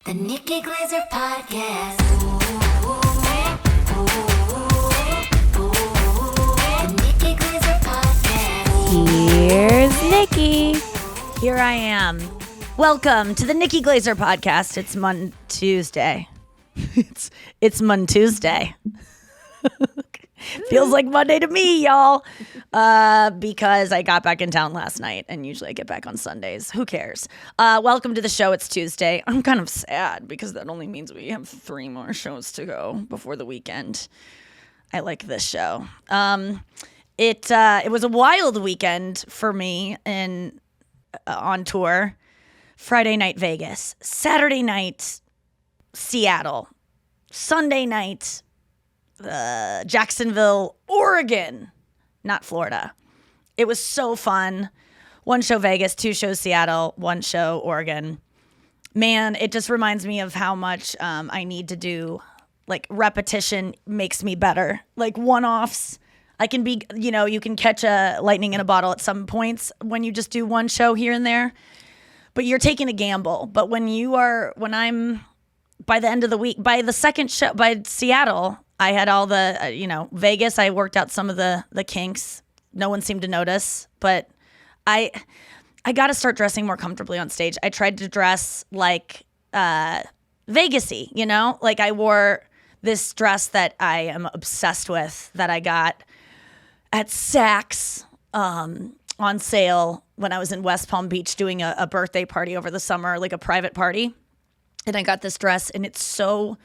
The Nikki Glaser Podcast. The Nikki Glaser Podcast. Here's Nikki. Here I am. Welcome to the Nikki Glaser Podcast. It's Tuesday. It's Tuesday. Feels like Monday to me, y'all. Because I got back in town last night, and usually I get back on Sundays. Who cares? Welcome to the show. It's Tuesday. I'm kind of sad because that only means we have 3 more shows to go before the weekend. I like this show. It was a wild weekend for me on tour. Friday night Vegas, Saturday night Seattle, Sunday night Jacksonville, Oregon, not Florida. It was so fun. 1 show Vegas, 2 shows Seattle, 1 show Oregon. Man, it just reminds me of how much I need to do. Like, repetition makes me better. Like, one-offs. I can be, you can catch a lightning in a bottle at some points when you just do 1 show here and there. But you're taking a gamble. But when I'm by the end of the week, by the second show, by Seattle, I had all the, Vegas, I worked out some of the kinks. No one seemed to notice, but I got to start dressing more comfortably on stage. I tried to dress like Vegas-y, Like I wore this dress that I am obsessed with that I got at Saks on sale when I was in West Palm Beach doing a birthday party over the summer, like a private party. And I got this dress, and it's so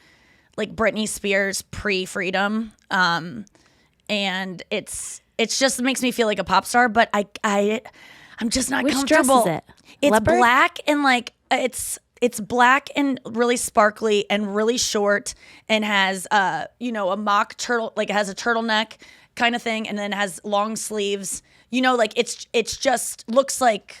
like Britney Spears pre-freedom, and it's just makes me feel like a pop star. But I'm just not Which comfortable. dress is it? It's Leopard? black and like it's black and really sparkly and really short and has a mock turtle, like it has a turtleneck kind of thing, and then has long sleeves. Like it's just looks like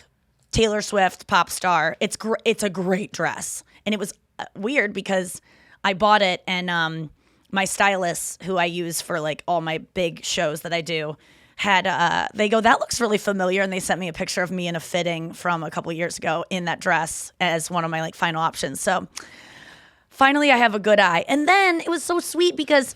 Taylor Swift pop star. It's a great dress, and it was weird because I bought it, and my stylist, who I use for like all my big shows that I do, had they go, that looks really familiar, and they sent me a picture of me in a fitting from a couple years ago in that dress as one of my like final options. So finally, I have a good eye, and then it was so sweet because,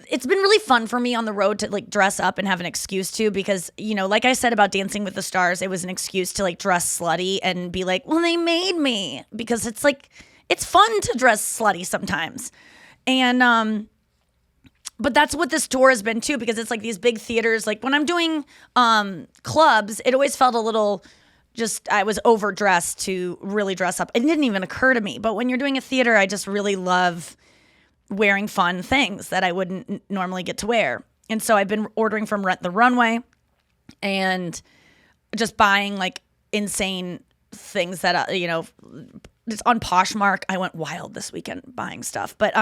it's been really fun for me on the road to like dress up and have an excuse to, because, like I said about Dancing with the Stars, it was an excuse to like dress slutty and be like, well, they made me, because it's like, it's fun to dress slutty sometimes. And, but that's what this tour has been too, because it's like these big theaters. Like when I'm doing, clubs, it always felt a little I was overdressed to really dress up. It didn't even occur to me. But when you're doing a theater, I just really love wearing fun things that I wouldn't normally get to wear. And so I've been ordering from Rent the Runway and just buying like insane things that, it's on Poshmark. I went wild this weekend buying stuff, but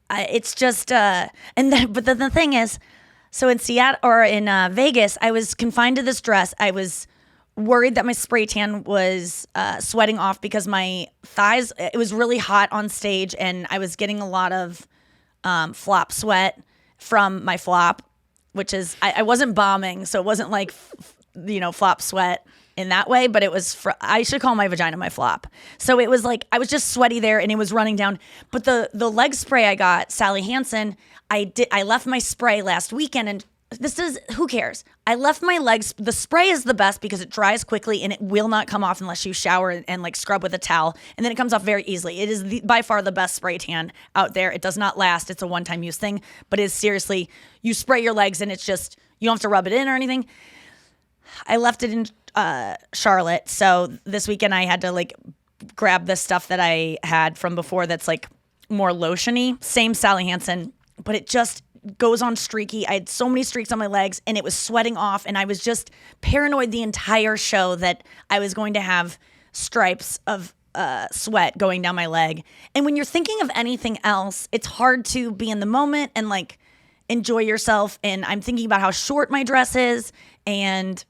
it's just, but then the thing is, so in Seattle or in Vegas, I was confined to this dress. I was worried that my spray tan was sweating off because my thighs, it was really hot on stage, and I was getting a lot of flop sweat from my flop, which is, I wasn't bombing, so it wasn't like, flop sweat in that way, but it was, I should call my vagina my flop. So it was like, I was just sweaty there, and it was running down. But the leg spray I got, Sally Hansen, I left my spray last weekend, and who cares? I left my legs. The spray is the best because it dries quickly and it will not come off unless you shower and like scrub with a towel. And then it comes off very easily. It is by far the best spray tan out there. It does not last. It's a one-time use thing, but it's seriously, you spray your legs and it's just, you don't have to rub it in or anything. I left it in Charlotte. So this weekend I had to like grab this stuff that I had from before that's like more lotiony. Same Sally Hansen, but it just goes on streaky. I had so many streaks on my legs, and it was sweating off, and I was just paranoid the entire show that I was going to have stripes of sweat going down my leg. And when you're thinking of anything else, it's hard to be in the moment and like enjoy yourself. And I'm thinking about how short my dress is, and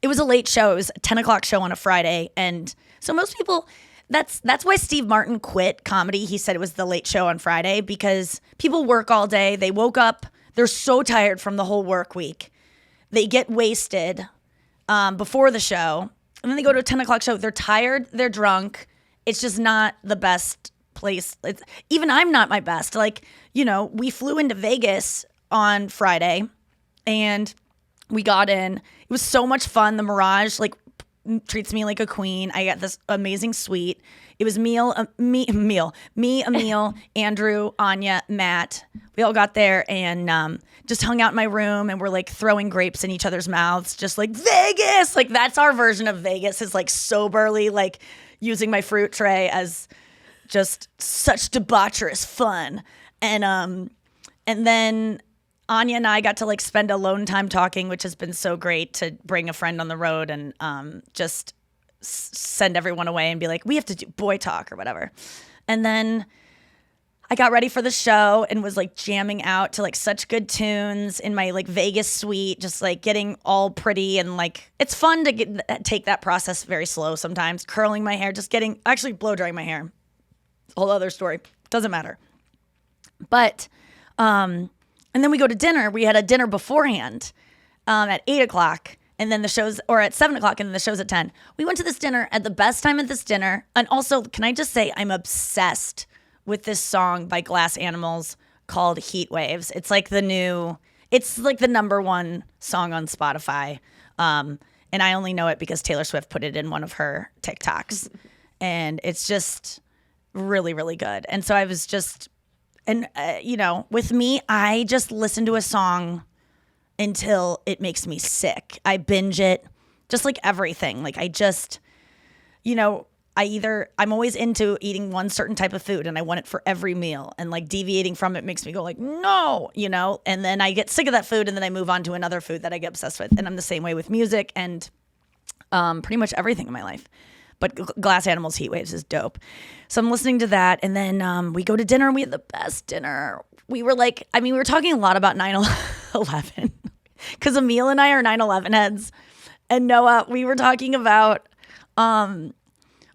it was a late show. It was a 10 o'clock show on a Friday, and so most people, That's why Steve Martin quit comedy. He said it was the late show on Friday, because people work all day. They woke up. They're so tired from the whole work week. They get wasted before the show, And then they go to a 10 o'clock show. They're tired. They're drunk. It's just not the best place. Even I'm not my best. Like, we flew into Vegas on Friday and we got in. It was so much fun. The Mirage, like, treats me like a queen. I got this amazing suite. It was me, Emil, Andrew, Anya, Matt. We all got there and just hung out in my room and we're like throwing grapes in each other's mouths, just like Vegas. Like that's our version of Vegas, is like soberly like using my fruit tray as just such debaucherous fun. And then Anya and I got to like spend alone time talking, which has been so great, to bring a friend on the road and just send everyone away and be like, we have to do boy talk or whatever. And then I got ready for the show and was like jamming out to like such good tunes in my like Vegas suite, just like getting all pretty. And like, it's fun to take that process very slow sometimes, curling my hair, just actually blow drying my hair. Whole other story. Doesn't matter. But, and then we go to dinner. We had a dinner beforehand at 8 o'clock. And then the show's, or at 7 o'clock, and then the show's at 10. We went to this dinner at the best time at this dinner. And also, can I just say, I'm obsessed with this song by Glass Animals called Heat Waves. It's like the number one song on Spotify. And I only know it because Taylor Swift put it in one of her TikToks. And it's just really, really good. And so I was just, and with me, I just listen to a song until it makes me sick. I binge it, just like everything. Like I just, I'm always into eating one certain type of food and I want it for every meal, and like deviating from it makes me go like, no, and then I get sick of that food and then I move on to another food that I get obsessed with. And I'm the same way with music and pretty much everything in my life. But Glass Animals Heat Waves is dope. So I'm listening to that. And then we go to dinner and we had the best dinner. We were like, we were talking a lot about 9/11 because Emil and I are 9/11 heads. And Noah, we were talking about, well,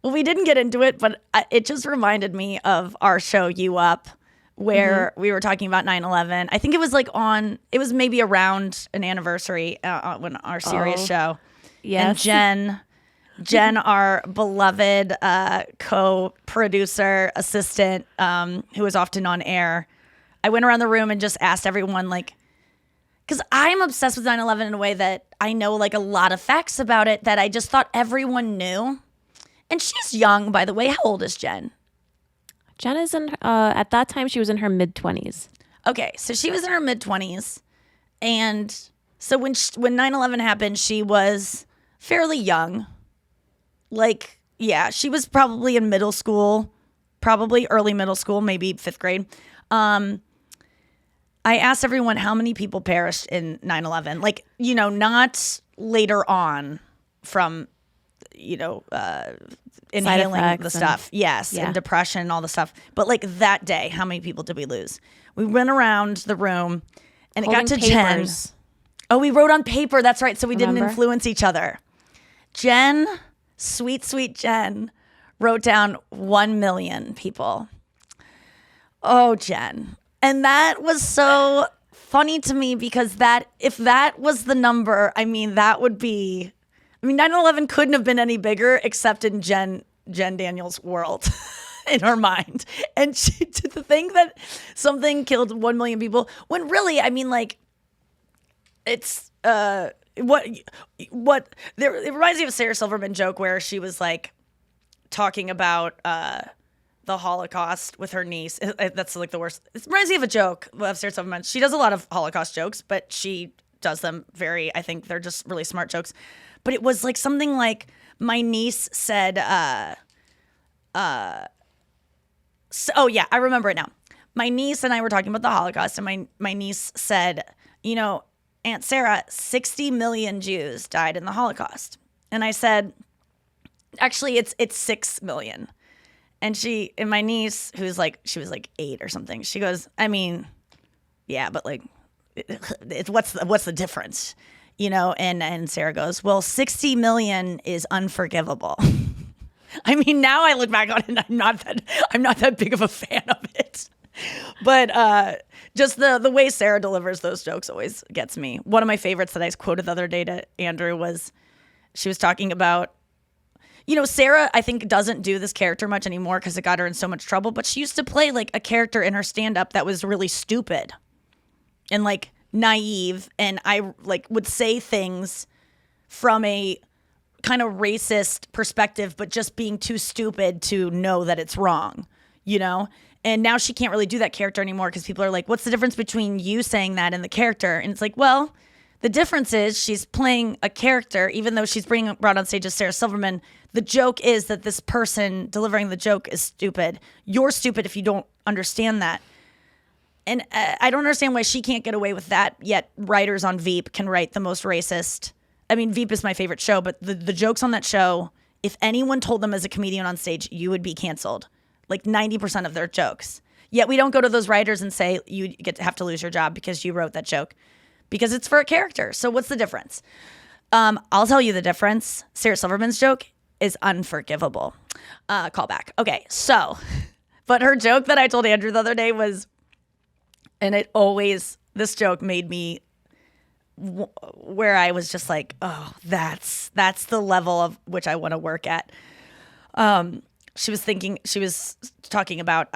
we didn't get into it, but it just reminded me of our show, You Up, where we were talking about 9/11. I think it was it was maybe around an anniversary when our serious show. Yes. And Jen, our beloved co-producer, assistant, who is often on air, I went around the room and just asked everyone, like, because I'm obsessed with 9/11 in a way that I know like a lot of facts about it that I just thought everyone knew. And she's young, by the way. How old is Jen? Jen is at that time, she was in her mid-20s. Okay, so she was in her mid-20s. And so when 9/11 happened, she was fairly young. Like, yeah, she was probably in middle school, probably early middle school, maybe 5th grade. I asked everyone how many people perished in 9/11. Like, not later on from, inhaling the stuff. Yes, and depression and all the stuff. But like that day, how many people did we lose? We went around the room and it got to papers. Jen. Oh, we wrote on paper. That's right. So we didn't Remember? influence each other. Jen, sweet, sweet Jen, wrote down 1 million people. Oh, Jen. And that was so funny to me because if that was the number, that would be, 9/11 couldn't have been any bigger except in Jen Daniels' world in her mind. And to think that something killed 1 million people when really, it's, it reminds me of a Sarah Silverman joke where she was like talking about the Holocaust with her niece. That's like the worst. It reminds me of a joke of Sarah Silverman. She does a lot of Holocaust jokes, but she does them I think they're just really smart jokes. But it was like something like my niece said, I remember it now. My niece and I were talking about the Holocaust, and my niece said, Aunt Sarah, 60 million Jews died in the Holocaust. And I said, actually, it's 6 million. And my niece, she was like 8 or something, she goes, yeah, but like, what's the difference? And Sarah goes, well, 60 million is unforgivable. Now I look back on it and I'm not that big of a fan of it. But just the way Sarah delivers those jokes always gets me. One of my favorites that I quoted the other day to Andrew was, she was talking about Sarah, I think, doesn't do this character much anymore because it got her in so much trouble. But she used to play like a character in her stand-up that was really stupid and like naive. And I like would say things from a kind of racist perspective, but just being too stupid to know that it's wrong, And now she can't really do that character anymore because people are like, what's the difference between you saying that and the character? And it's like, well, the difference is she's playing a character, even though she's brought on stage as Sarah Silverman. The joke is that this person delivering the joke is stupid. You're stupid if you don't understand that. And I don't understand why she can't get away with that, yet writers on Veep can write the most racist. I mean, Veep is my favorite show, but the jokes on that show, if anyone told them as a comedian on stage, you would be canceled. Like 90% of their jokes. Yet we don't go to those writers and say, you have to lose your job because you wrote that joke. Because it's for a character. So what's the difference? I'll tell you the difference. Sarah Silverman's joke is unforgivable. Call back. Okay, so, but her joke that I told Andrew the other day was, and this joke made me, where I was just like, oh, that's the level of which I want to work at. She was talking about,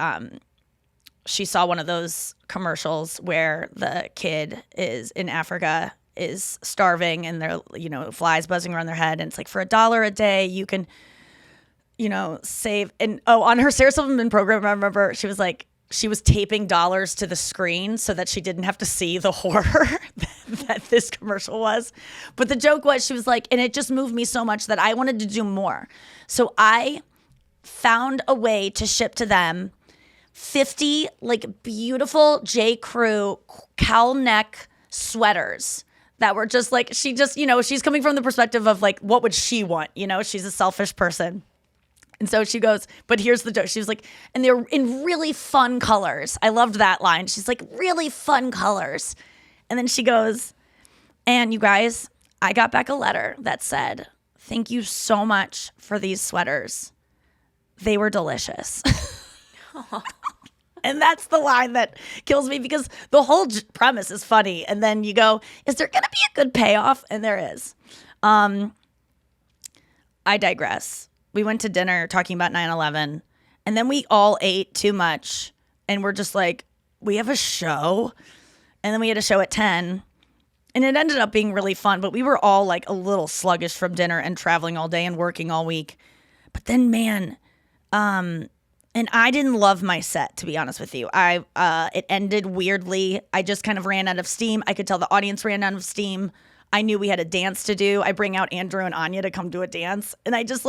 she saw one of those commercials where the kid is in Africa is starving and they're, flies buzzing around their head. And it's like, for $1 a day, you can, save. And on her Sarah Silverman program, I remember she was like, she was taping dollars to the screen so that she didn't have to see the horror that this commercial was. But the joke was, she was like, and it just moved me so much that I wanted to do more. So I found a way to ship to them 50 like beautiful J. Crew cowl neck sweaters that were just like, she's coming from the perspective of like, what would she want? She's a selfish person. And so she goes, but here's the joke. She was like, and they're in really fun colors. I loved that line. She's like, really fun colors. And then she goes, and you guys, I got back a letter that said, thank you so much for these sweaters. They were delicious. And that's the line that kills me because the whole premise is funny. And then you go, is there going to be a good payoff? And there is. I digress. We went to dinner talking about 9/11, and then we all ate too much. And we're just like, we have a show. And then we had a show at 10. And it ended up being really fun. But we were all like a little sluggish from dinner and traveling all day and working all week. But then, man, and I didn't love my set, to be honest with you. It ended weirdly. I just kind of ran out of steam. I could tell the audience ran out of steam. I knew we had a dance to do. I bring out Andrew and Anya to come do a dance. And I just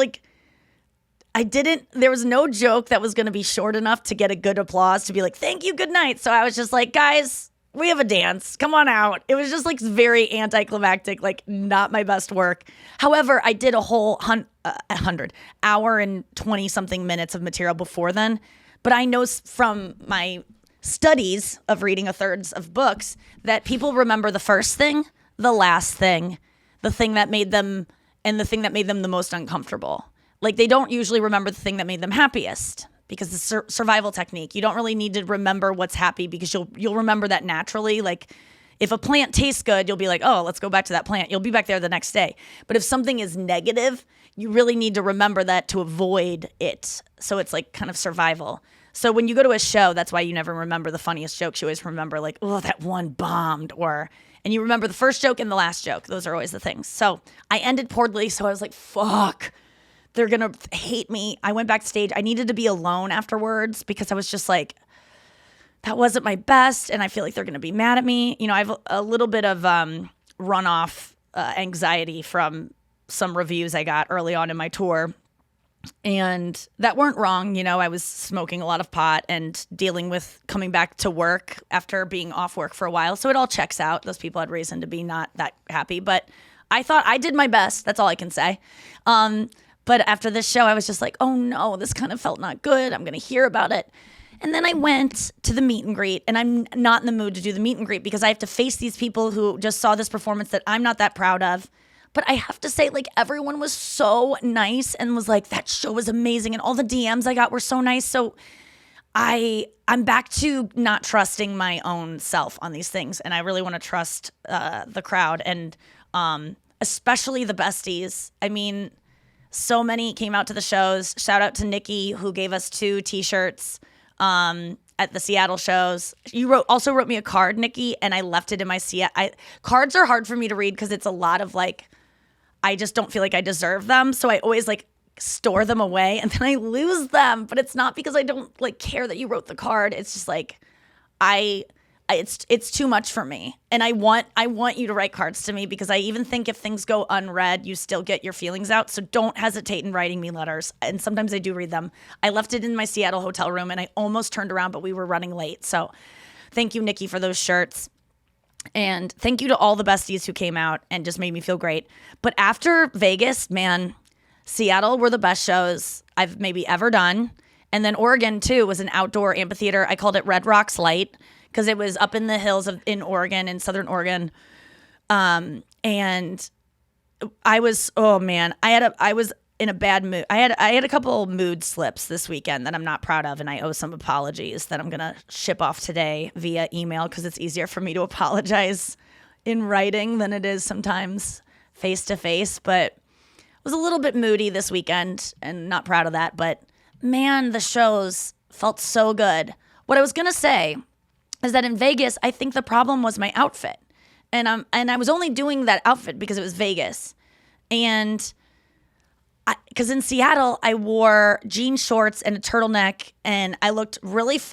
there was no joke that was going to be short enough to get a good applause to be like, thank you, good night. So I was just like, guys, we have a dance. Come on out. It was just like very anticlimactic, like not my best work. However, I did a whole 100 hour and 20 something minutes of material before then. But I know from my studies of reading a thirds of books that people remember the first thing, the last thing, the thing that made them, and the thing that made them the most uncomfortable. Like they don't usually remember the thing that made them happiest. Because it's survival technique. You don't really need to remember what's happy because you'll remember that naturally. Like if a plant tastes good, you'll be like, oh, let's go back to that plant. You'll be back there the next day. But if something is negative, you really need to remember that to avoid it. So it's like kind of survival. So when you go to a show, that's why you never remember the funniest jokes. You always remember like, oh, that one bombed, and you remember the first joke and the last joke. Those are always the things. So I ended poorly. So I was like, fuck. They're going to hate me. I went backstage. I needed to be alone afterwards because I was just like, that wasn't my best. And I feel like they're going to be mad at me. I have a little bit of runoff anxiety from some reviews I got early on in my tour. And that weren't wrong. I was smoking a lot of pot and dealing with coming back to work after being off work for a while. So it all checks out. Those people had reason to be not that happy. But I thought I did my best. That's all I can say. But after this show, I was just like, oh no, this kind of felt not good. I'm going to hear about it. And then I went to the meet and greet, and I'm not in the mood to do the meet and greet because I have to face these people who just saw this performance that I'm not that proud of. But I have to say, like, everyone was so nice and was like, that show was amazing. And all the DMs I got were so nice. So I'm back to not trusting my own self on these things. And I really want to trust the crowd and especially the besties. I mean, So many came out to the shows. Shout out to Nikki, who gave us 2 T-shirts at the Seattle shows. You also wrote me a card, Nikki, and I left it in my cards are hard for me to read because it's a lot of like, I just don't feel like I deserve them. So I always like store them away and then I lose them. But it's not because I don't like care that you wrote the card. It's just like it's too much for me. And I want you to write cards to me because I even think if things go unread, you still get your feelings out. So don't hesitate in writing me letters. And sometimes I do read them. I left it in my Seattle hotel room and I almost turned around, but we were running late. So thank you, Nikki, for those shirts. And thank you to all the besties who came out and just made me feel great. But after Vegas, man, Seattle were the best shows I've maybe ever done. And then Oregon, too, was an outdoor amphitheater. I called it Red Rocks Light because it was up in the hills in Oregon, in Southern Oregon. And I was, oh, man, I was in a bad mood. I had a couple mood slips this weekend that I'm not proud of, and I owe some apologies that I'm going to ship off today via email because it's easier for me to apologize in writing than it is sometimes face-to-face. But I was a little bit moody this weekend and not proud of that. But, man, the shows felt so good. What I was going to say is that in Vegas, I think the problem was my outfit. And I was only doing that outfit because it was Vegas. And because in Seattle, I wore jean shorts and a turtleneck, and I looked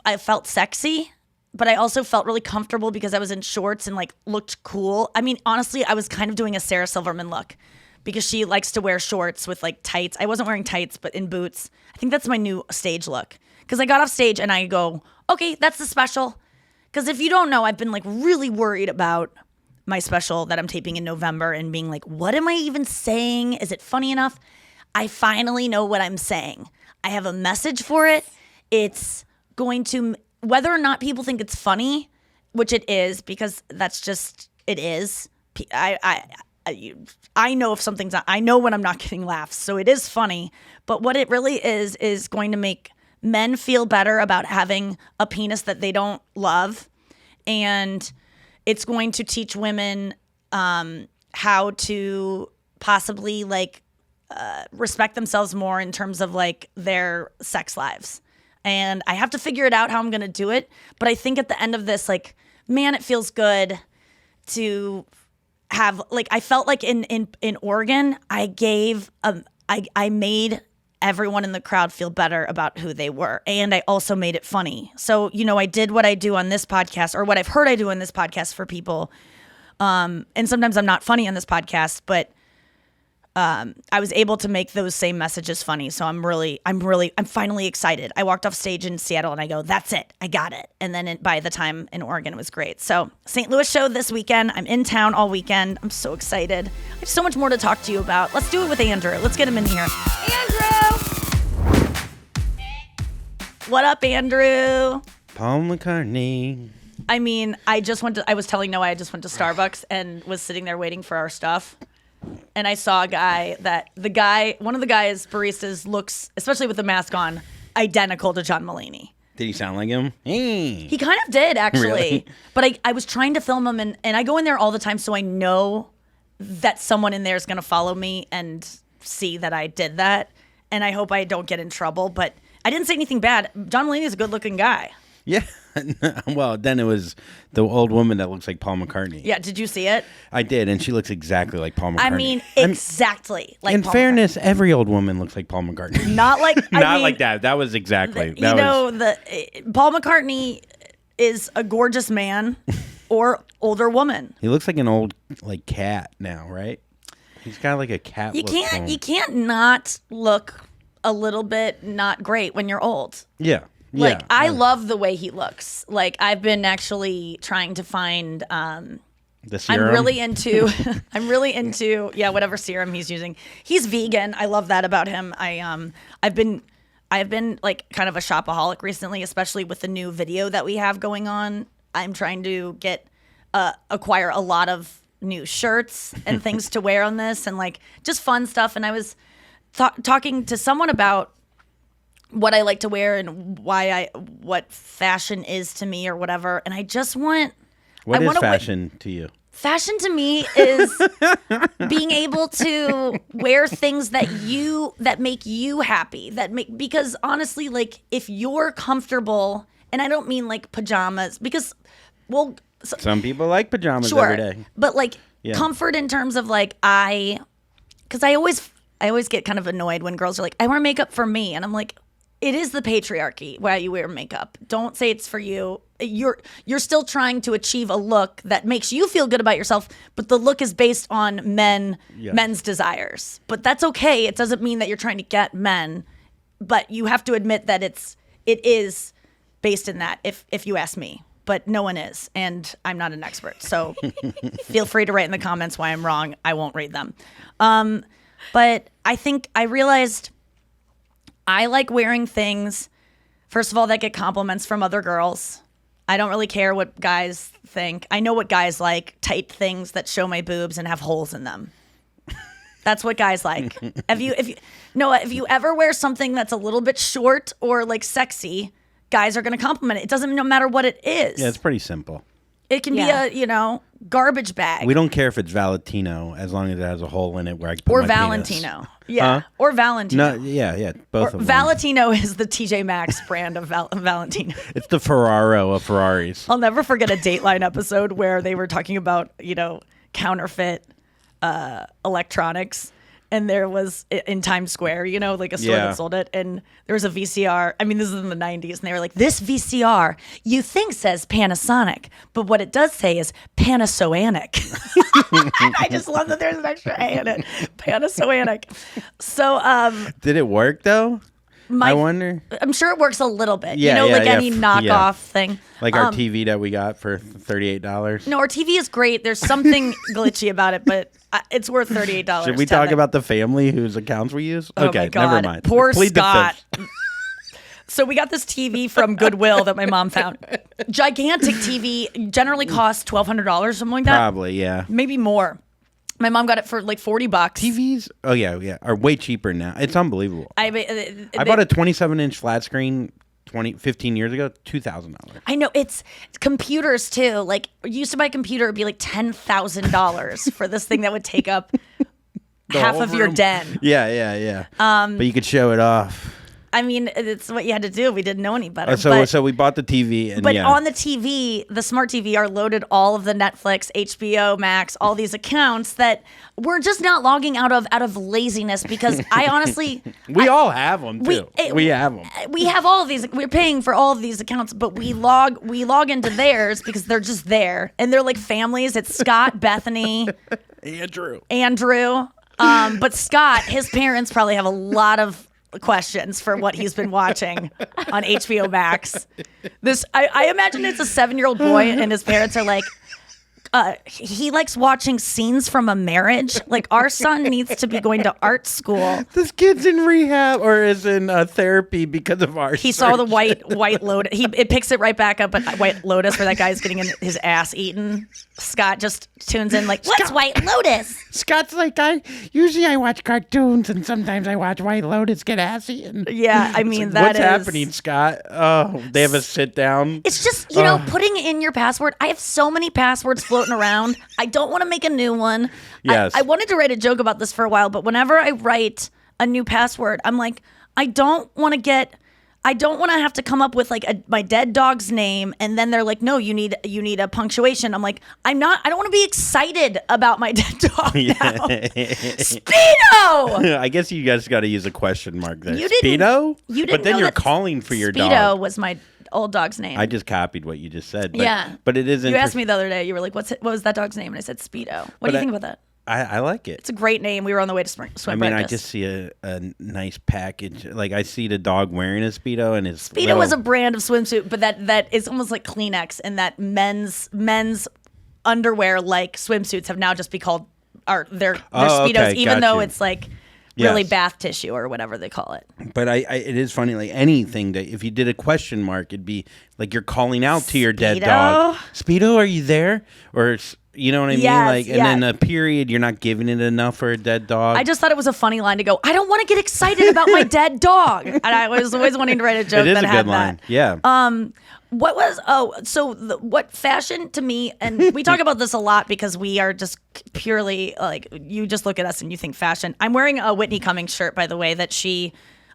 I felt sexy, but I also felt really comfortable because I was in shorts and like looked cool. I mean, honestly, I was kind of doing a Sarah Silverman look because she likes to wear shorts with like tights. I wasn't wearing tights, but in boots. I think that's my new stage look because I got off stage and I go, okay, that's the special. Because if you don't know, I've been like really worried about my special that I'm taping in November and being like, what am I even saying? Is it funny enough? I finally know what I'm saying. I have a message for it. It's going to, whether or not people think it's funny, which it is, because that's just, it is. I know if something's not, I know when I'm not getting laughs, so it is funny. But what it really is going to make men feel better about having a penis that they don't love. And it's going to teach women how to possibly like, respect themselves more in terms of like their sex lives. And I have to figure it out how I'm going to do it. But I think at the end of this, like, man, it feels good to have, like, I felt like in Oregon, I made everyone in the crowd feel better about who they were. And I also made it funny. So, you know, I did what I do on this podcast, or what I've heard I do on this podcast for people. And sometimes I'm not funny on this podcast, but I was able to make those same messages funny. So I'm finally excited. I walked off stage in Seattle and I go, that's it. I got it. And then by the time in Oregon, it was great. So St. Louis show this weekend. I'm in town all weekend. I'm so excited. I have so much more to talk to you about. Let's do it with Andrew. Let's get him in here. Andrew! What up, Andrew? Paul McCartney. I mean, I was telling Noah I just went to Starbucks and was sitting there waiting for our stuff. And I saw one of the guys, baristas, looks, especially with the mask on, identical to John Mulaney. Did he sound like him? Hey. He kind of did, actually. Really? But I was trying to film him, and I go in there all the time, so I know that someone in there is going to follow me and see that I did that. And I hope I don't get in trouble. But I didn't say anything bad. John Mulaney is a good-looking guy. Yeah. Well, then it was the old woman that looks like Paul McCartney. Yeah, did you see it? I did, and she looks exactly like Paul McCartney. I mean, exactly like in Paul fairness, every old woman looks like Paul McCartney. Not like like that. That was exactly. Paul McCartney is a gorgeous man or older woman. He looks like an old cat now, right? He's got like a cat. You can't not look a little bit not great when you're old. Yeah. Like, I love the way he looks. Like, I've been actually trying to find the serum. I'm really into whatever serum he's using. He's vegan. I love that about him. I've been like kind of a shopaholic recently, especially with the new video that we have going on. I'm trying to acquire a lot of new shirts and things to wear on this, and like just fun stuff. And I was talking to someone about what I like to wear and what fashion is to me or whatever. And I just want... What is fashion to you? Fashion to me is being able to wear things that make you happy. Because honestly, like if you're comfortable, and I don't mean like pajamas, because Some people like pajamas sure, every day. but like Yeah. comfort in terms of like because I always get kind of annoyed when girls are like, I wear makeup for me, and I'm like, it is the patriarchy why you wear makeup. Don't say it's for you. You're still trying to achieve a look that makes you feel good about yourself, but the look is based on men's desires. But that's okay. It doesn't mean that you're trying to get men, but you have to admit that it is based in that, if you ask me. But no one is, and I'm not an expert. So feel free to write in the comments why I'm wrong. I won't read them. But I realized I like wearing things, first of all, that get compliments from other girls. I don't really care what guys think. I know what guys like, tight things that show my boobs and have holes in them. That's what guys like. If you ever wear something that's a little bit short or like sexy, guys are going to compliment it. It doesn't no matter what it is. Yeah, it's pretty simple. It can be a, garbage bag. We don't care if it's Valentino as long as it has a hole in it where I can put or my Valentino. penis. Yeah. Huh? Or Valentino. No, yeah, both of them. Valentino is the TJ Maxx brand of Valentino. It's the Ferraro of Ferraris. I'll never forget a Dateline episode where they were talking about, counterfeit electronics. And there was in Times Square, like a store that sold it. And there was a VCR. I mean, this is in the 90s. And they were like, this VCR you think says Panasonic, but what it does say is Panasonic. I just love that there's an extra A in it. Panasonic. So, did it work though? I wonder. I'm sure it works a little bit. Yeah, any knockoff thing. Like our TV that we got for $38. No, our TV is great. There's something glitchy about it, but it's worth $38. Should we talk about the family whose accounts we use? Oh Okay, my God. never mind. Poor Plead the Scott. fifth. So we got this TV from Goodwill that my mom found. Gigantic TV, generally costs $1,200, something like that. Probably, yeah. Maybe more. My mom got it for like $40. TVs, are way cheaper now. It's unbelievable. I bought a 27-inch flat screen 15 years ago, $2,000. I know, it's computers too. Like, used to buy a computer, it'd be like $10,000 for this thing that would take up half whole of your room. den. Yeah. But you could show it off. I mean, it's what you had to do. We didn't know any better. So we bought the TV, and But on the TV, the smart TV, are loaded all of the Netflix, HBO Max, all these accounts that we're just not logging out of laziness, because I honestly... we all have them, too. We have them. We have all of these. We're paying for all of these accounts, but we log into theirs because they're just there. And they're like families. It's Scott, Bethany, Andrew. But Scott, his parents probably have a lot of questions for what he's been watching on HBO Max. I imagine it's a 7-year-old boy and his parents are like, he likes watching scenes from a marriage. Like, our son needs to be going to art school. This kid's in rehab or is in therapy because of our He saw the White Lotus. It picks it right back up at White Lotus where that guy's getting his ass eaten. Scott just tunes in like, what's White Lotus? Scott's like, usually I watch cartoons and sometimes I watch White Lotus get ass eaten. Yeah, I mean, what's happening, Scott? Oh, they have a sit down. It's just, putting in your password. I have so many passwords floating around. I don't want to make a new one. Yes. I wanted to write a joke about this for a while, but whenever I write a new password, I'm like, I don't want to have to come up with like my dead dog's name, and then they're like, no, you need a punctuation. I'm like, I don't want to be excited about my dead dog now. Speedo. I guess you guys got to use a question mark there. You didn't But then know you're that calling for your Speedo dog. was my old dog's name. I just copied what you just said. But, yeah, but it is. You asked me the other day. You were like, what was that dog's name? And I said Speedo. What do you think about that? I like it. It's a great name. We were on the way to swim I mean, practice. I just see a nice package. Like, I see the dog wearing a Speedo, and his Speedo was a brand of swimsuit, but that is almost like Kleenex, and that men's underwear like swimsuits have now just become they're Speedos, okay, even got though you. it's like really Yes. bath tissue or whatever they call it. But it is funny, like anything that if you did a question mark, it'd be like you're calling out to your dead Speedo? dog. Speedo, are you there? Or You know what I mean? Yes, Like, and then a period, you're not giving it enough for a dead dog. I just thought it was a funny line to go, I don't want to get excited about my dead dog. And I was always wanting to write a joke it is that a had good line. that. Yeah. What fashion to me, and we talk about this a lot because we are just purely like, you just look at us and you think fashion. I'm wearing a Whitney Cummings shirt, by the way,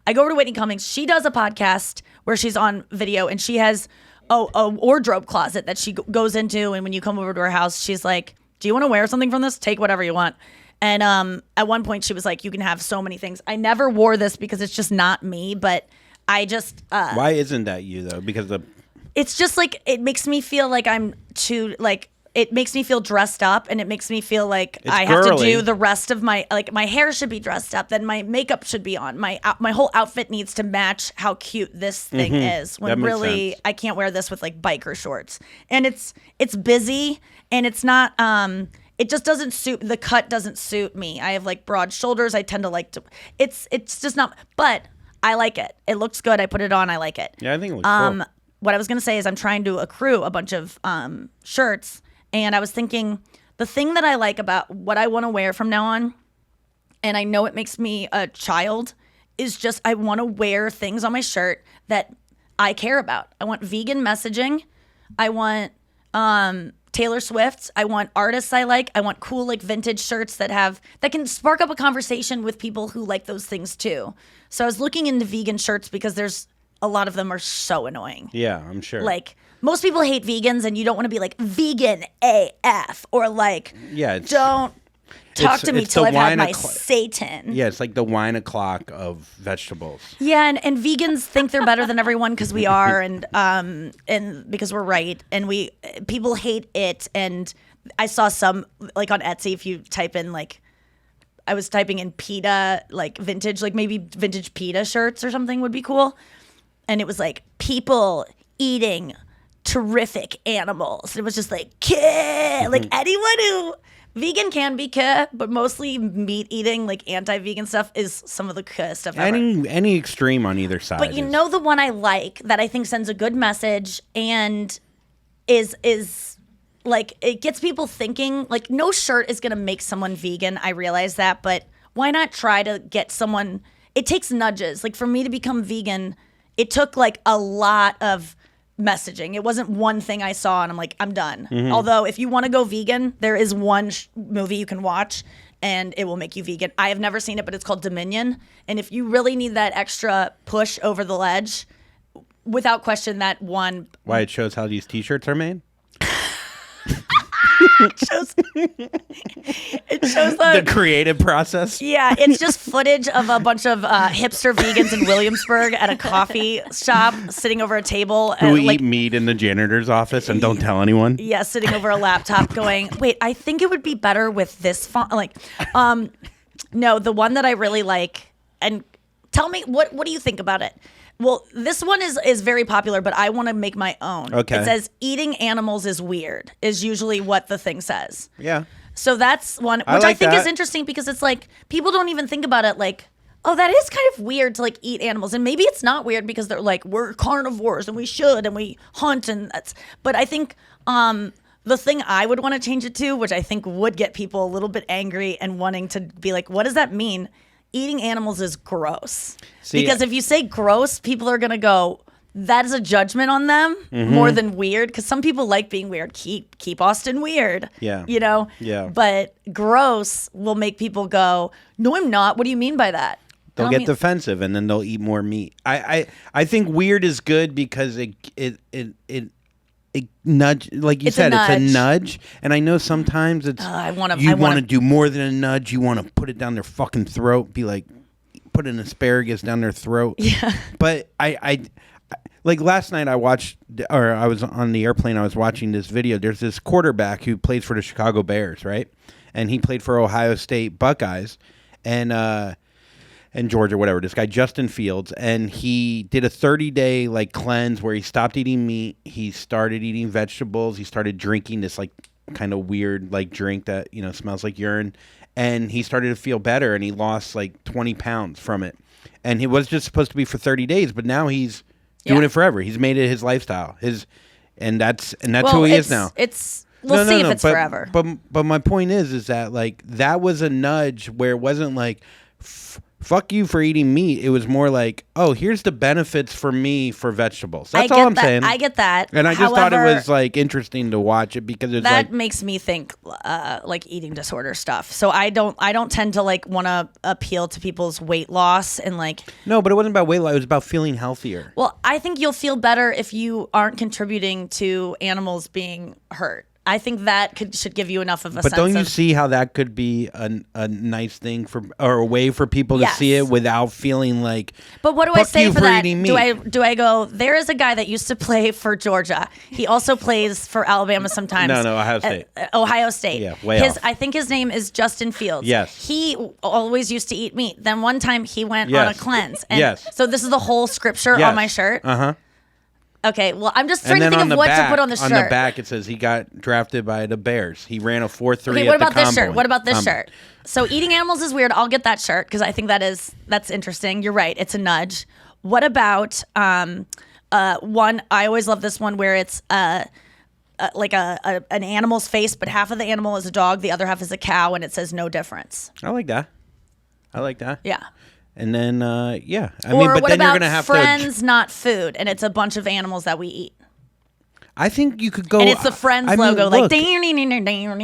I go over to Whitney Cummings. She does a podcast where she's on video and she has a wardrobe closet that she goes into. And when you come over to her house, she's like, do you want to wear something from this? Take whatever you want. And at one point she was like, you can have so many things. I never wore this because it's just not me, but I just... Why isn't that you, though? Because it's just like, it makes me feel like I'm too, like, it makes me feel dressed up and it makes me feel like I have to do the rest of my, like, my hair should be dressed up, then my makeup should be on. My whole outfit needs to match how cute this thing is. When really, sense. I can't wear this with like biker shorts. And it's busy and it's not, it just doesn't suit, the cut doesn't suit me. I have like broad shoulders. I tend to like to, it's just not, but I like it. It looks good. I put it on. I like it. Yeah, I think it looks cool. What I was going to say is I'm trying to accrue a bunch of shirts. And I was thinking, the thing that I like about what I want to wear from now on, and I know it makes me a child, is just I want to wear things on my shirt that I care about. I want vegan messaging. I want Taylor Swift. I want artists I like. I want cool like vintage shirts that can spark up a conversation with people who like those things too. So I was looking into vegan shirts because there's a lot of them are so annoying. Yeah, I'm sure. Like, most people hate vegans, and you don't want to be like vegan AF or like, don't talk to me till I've had my Satan. Yeah, it's like the wine o'clock of vegetables. Yeah, and vegans think they're better than everyone because we are, and because we're right, and people hate it. And I saw some like on Etsy, if you type in like, I was typing in PETA, like vintage, like maybe vintage PETA shirts or something would be cool. And it was like people eating terrific animals. It was just like, like anyone who vegan can be but mostly meat eating, like anti-vegan stuff is some of the stuff ever. Any extreme on either side. But you know the one I like that I think sends a good message and is like, it gets people thinking, like no shirt is gonna make someone vegan. I realize that, but why not try to get someone, it takes nudges. Like for me to become vegan, it took like a lot of messaging. It wasn't one thing I saw and I'm like, I'm done. Although if you want to go vegan, there is one movie you can watch and it will make you vegan. I have never seen it, but it's called Dominion. And if you really need that extra push over the ledge, without question, that one. Why it shows how these t-shirts are made? It shows the creative process. Yeah, it's just footage of a bunch of hipster vegans in Williamsburg at a coffee shop sitting over a table. Who eat meat in the janitor's office and don't tell anyone. Yeah, sitting over a laptop going, wait, I think it would be better with this font. Like, no, the one that I really like, and tell me, what do you think about it? Well, this one is very popular, but I want to make my own. Okay. It says eating animals is weird, is usually what the thing says. Yeah. So that's one, which I think is interesting because it's like, people don't even think about it like, oh, that is kind of weird to like eat animals. And maybe it's not weird because they're like, we're carnivores and we should and we hunt and that's, but I think the thing I would want to change it to, which I think would get people a little bit angry and wanting to be like, what does that mean? Eating animals is gross. Because if you say gross, people are going to go, that is a judgment on them more than weird. Because some people like being weird. Keep Austin weird. Yeah. You know? Yeah. But gross will make people go, no, I'm not. What do you mean by that? They'll get defensive and then they'll eat more meat. I think weird is good because it nudge, like you said, it's a nudge. And I know sometimes it's you want to do more than a nudge. You want to put it down their fucking throat. Be like, put an asparagus down their throat. Yeah. But I like last night I watched, or I was on the airplane. I was watching this video. There's this quarterback who plays for the Chicago Bears, right? And he played for Ohio State Buckeyes, and Georgia, whatever. This guy Justin Fields, and he did a 30-day like cleanse where he stopped eating meat. He started eating vegetables. He started drinking this like kind of weird like drink that smells like urine, and he started to feel better. And he lost like 20 pounds from it. And he was just supposed to be for 30 days, but now he's doing it forever. He's made it his lifestyle. And that's who he is now. It's We'll see if it's forever. But my point is that like that was a nudge where it wasn't like fuck you for eating meat. It was more like, oh, here's the benefits for me for vegetables. That's all I'm saying. I get that. And I just thought it was like interesting to watch it because it's that like makes me think like eating disorder stuff. So I don't tend to like want to appeal to people's weight loss and like. No, but it wasn't about weight loss. It was about feeling healthier. Well, I think you'll feel better if you aren't contributing to animals being hurt. I think that should give you enough of a sense. But don't you see how that could be a nice thing or a way for people to see it without feeling like? But what do I say for that? Meat. Do I go? There is a guy that used to play for Georgia. He also plays for Alabama sometimes. No, Ohio State. Ohio State. Yeah, way off. I think his name is Justin Fields. Yes. He always used to eat meat. Then one time he went on a cleanse. And yes. So this is the whole scripture on my shirt. Uh-huh. Okay, well, I'm just trying to think of what to put on the shirt. On the back, it says he got drafted by the Bears. He ran a 4.3 Okay, what about this shirt? What about this shirt? So eating animals is weird. I'll get that shirt because I think that's interesting. You're right. It's a nudge. What about one? I always love this one where it's like an animal's face, but half of the animal is a dog, the other half is a cow, and it says no difference. I like that. Yeah. And then, I mean, but what then about you're going to have friends, not food, and it's a bunch of animals that we eat. I think you could go. And it's the Friends logo, look, like.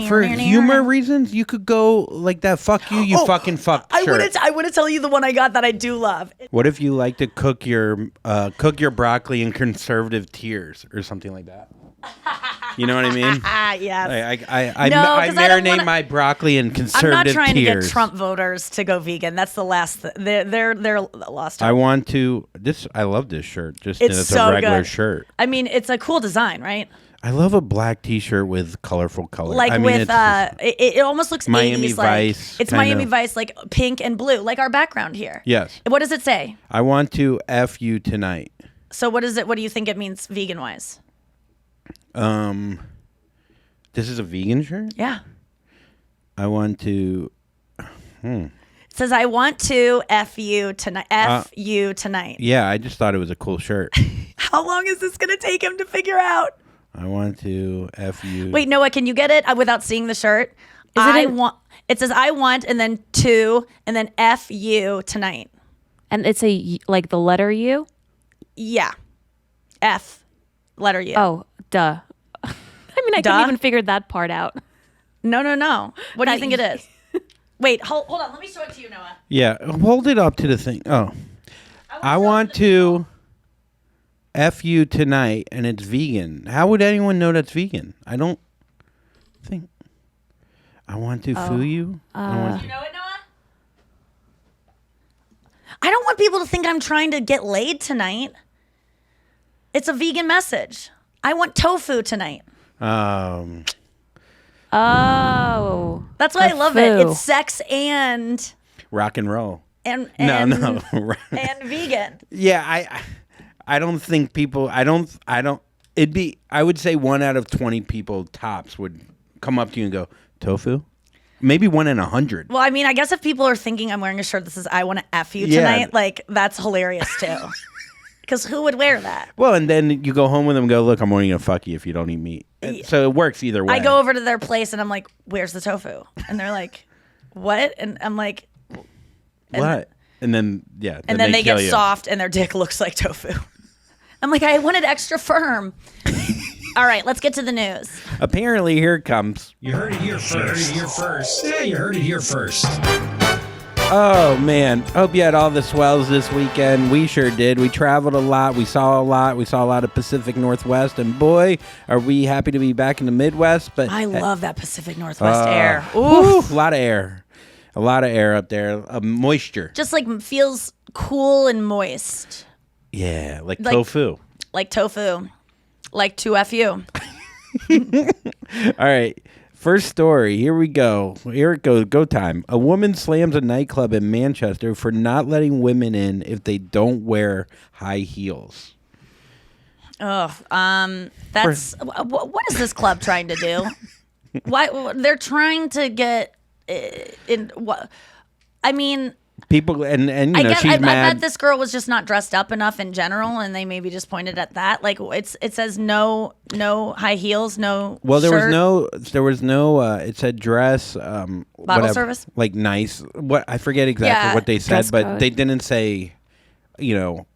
For humor reasons, you could go like that. Fuck you, you fucking fuck. I want to tell you the one I got that I do love. What if you like to cook your broccoli in conservative tears or something like that? You know what I mean? Yes. I marinate my broccoli in conservative tears. I'm not trying to get Trump voters to go vegan. That's the last. They're lost. I want to. I love this shirt. It's so a regular good. shirt. I mean, it's a cool design, right? I love a black T-shirt with colorful colors. Like it almost looks Miami 80s, Vice. It's Miami Vice, like pink and blue, like our background here. Yes. What does it say? I want to F you tonight. So what is it? What do you think it means vegan wise? This is a vegan shirt? Yeah. I want to. It says, I want to F you tonight. F you tonight. Yeah, I just thought it was a cool shirt. How long is this going to take him to figure out? I want to F you. Wait, Noah, can you get it without seeing the shirt? It says, I want, and then to, and then F you tonight. And it's like the letter U? Yeah. F. Letter U. Oh, duh. I mean, I couldn't even figure that part out. No. What do you think it is? Wait, hold on. Let me show it to you, Noah. Yeah, hold it up to the thing. Oh. I want to F you tonight, and it's vegan. How would anyone know that's vegan? I don't think. I want to foo you. You know it, Noah? I don't want people to think I'm trying to get laid tonight. It's a vegan message. I want tofu tonight. Oh. That's why I love it. It's sex and rock and roll. And No. and vegan. Yeah, I don't think people. I would say 1 out of 20 people tops would come up to you and go, tofu? Maybe 1 in 100. Well, I mean, I guess if people are thinking I'm wearing a shirt that says I want to F you tonight, like that's hilarious too. Because who would wear that? Well, and then you go home with them and go, look, I'm only going to fuck you if you don't eat meat. So it works either way. I go over to their place and I'm like, where's the tofu? And they're like, what? And I'm like, what? And then, yeah. And then they get soft and their dick looks like tofu. I'm like, I wanted extra firm. All right, let's get to the news. Apparently, here it comes. You heard it here first. Yeah, you heard it here first. Oh, man. Hope you had all the swells this weekend. We sure did. We traveled a lot. We saw a lot. We saw a lot of Pacific Northwest. And boy, are we happy to be back in the Midwest. But I love that Pacific Northwest air. Ooh, a lot of air. A lot of air up there. Moisture. Just like feels cool and moist. Yeah, like tofu. Like tofu. Like 2FU. All right. First story. Here we go. Here it goes. Go time. A woman slams a nightclub in Manchester for not letting women in if they don't wear high heels. Oh, that's what is this club trying to do? Why they're trying to get in? What? I mean, People and you I know get. she's I mad. bet this girl was just not dressed up enough in general, and they maybe just pointed at that. Like it says no high heels, no. Well, there shirt. was no. It said dress. Whatever, service? like nice. What I forget exactly Yeah. what they said, Dress but code. they didn't say,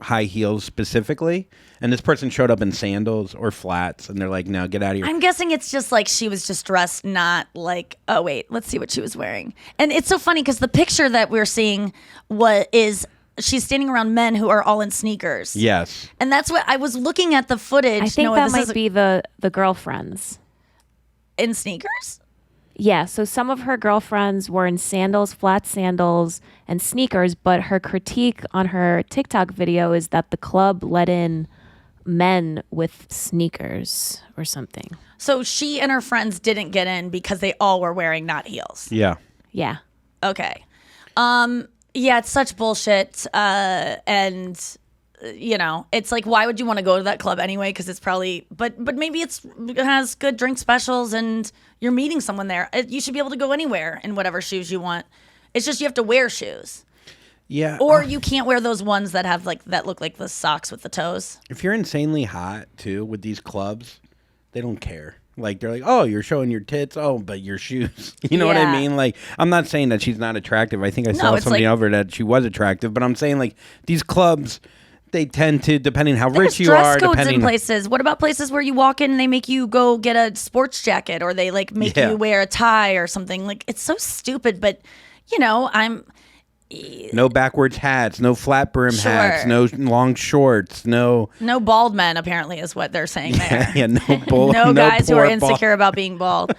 high heels specifically. And this person showed up in sandals or flats, and they're like, "No, get out of here." I'm guessing it's just like she was just dressed not like, oh wait, let's see what she was wearing. And it's so funny because the picture that we're seeing is she's standing around men who are all in sneakers. Yes. And that's what I was looking at the footage. I think Noah, that this might is be the girlfriends. in sneakers. Yeah, so some of her girlfriends were in sandals, flat sandals, and sneakers, but her critique on her TikTok video is that the club let in men with sneakers or something. So she and her friends didn't get in because they all were wearing not heels. Yeah. Yeah. Okay. Yeah, it's such bullshit. And it's like, why would you want to go to that club anyway? Because it's probably, but maybe it has good drink specials and you're meeting someone there. You should be able to go anywhere in whatever shoes you want. It's just you have to wear shoes. Yeah. Or you can't wear those ones that have that look like the socks with the toes. If you're insanely hot too with these clubs, they don't care. Like they're like, "Oh, you're showing your tits. Oh, but your shoes." You know what I Yeah. mean? Like, I'm not saying that she's not attractive. I think I saw it's something like- over that she was attractive, but I'm saying like these clubs, they tend to, depending how There's rich you dress are, codes depending. in places. What about places where you walk in and they make you go get a sports jacket or they like make Yeah. you wear a tie or something? Like it's so stupid, but No backwards hats, no flat brim Sure. hats, no long shorts, no. no bald men apparently is what they're saying there. Yeah, no bull. No guys who are poor insecure about being bald.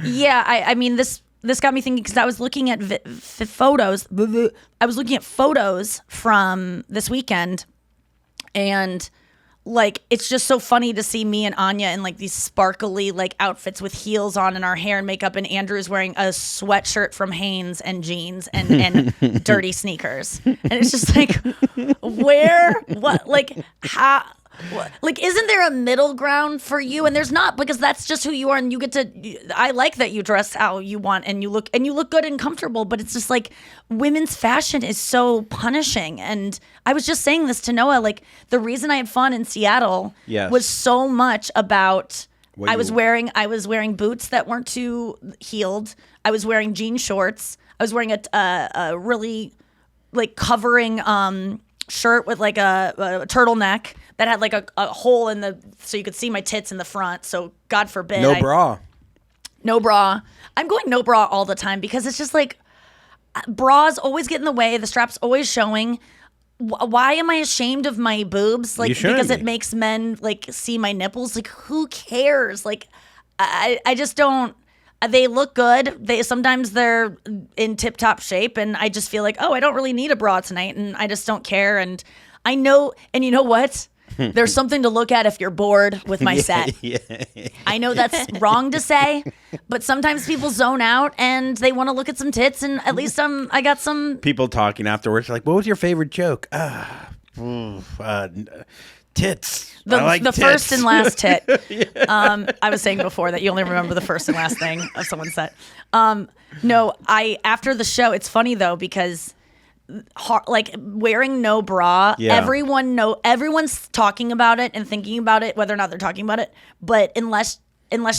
Yeah, I mean this got me thinking because I was looking at photos. I was looking at photos from this weekend, and like it's just so funny to see me and Anya in like these sparkly like outfits with heels on and our hair and makeup, and Andrew's wearing a sweatshirt from Hanes and jeans and dirty sneakers, and it's just like how. Like, isn't there a middle ground for you? And there's not, because that's just who you are, and you get to. I like that you dress how you want, and you look good and comfortable. But it's just like women's fashion is so punishing. And I was just saying this to Noah. Like the reason I had fun in Seattle Yes. was so much about. What I you- was wearing boots that weren't too heeled. I was wearing jean shorts. I was wearing a really like covering shirt with like a turtleneck that had like a hole in so you could see my tits in the front. So God forbid. No bra. No bra. I'm going no bra all the time because it's just like bras always get in the way. The strap's always showing. Why am I ashamed of my boobs? Like You shouldn't because it be. makes men like see my nipples. Like who cares? Like I just don't. They look good. Sometimes they're in tip-top shape, and I just feel like, oh, I don't really need a bra tonight, and I just don't care. And I know, and you know what? There's something to look at if you're bored with my set. I know that's wrong to say, but sometimes people zone out and they want to look at some tits, and at least I got some. People talking afterwards, like, "What was your favorite joke?" Tits. I like The tits. first and last tit. I was saying before that you only remember the first and last thing of someone's set. No, after the show, it's funny though because like wearing no bra, Yeah. everyone's talking about it and thinking about it, whether or not they're talking about it. But unless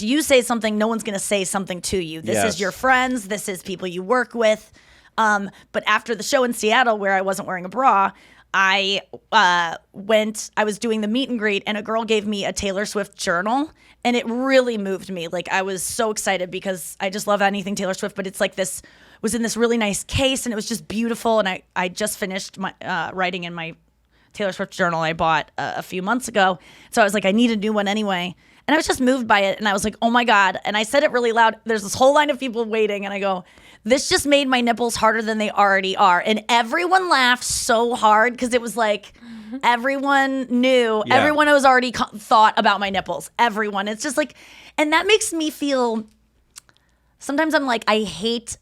you say something, no one's gonna say something to you. This Yes. is your friends. This is people you work with. But after the show in Seattle, where I wasn't wearing a bra, I was doing the meet and greet, and a girl gave me a Taylor Swift journal, and it really moved me. Like I was so excited because I just love anything Taylor Swift, but it's like this was in this really nice case, and it was just beautiful. And I just finished my writing in my Taylor Swift journal I bought a few months ago, so I was like, I need a new one anyway. And I was just moved by it, and I was like, oh my God. And I said it really loud. There's this whole line of people waiting, and I go, this just made my nipples harder than they already are. And everyone laughed so hard because it was like everyone knew, Yeah. everyone has already thought about my nipples. Everyone. It's just like, and that makes me feel, sometimes I'm like, I hate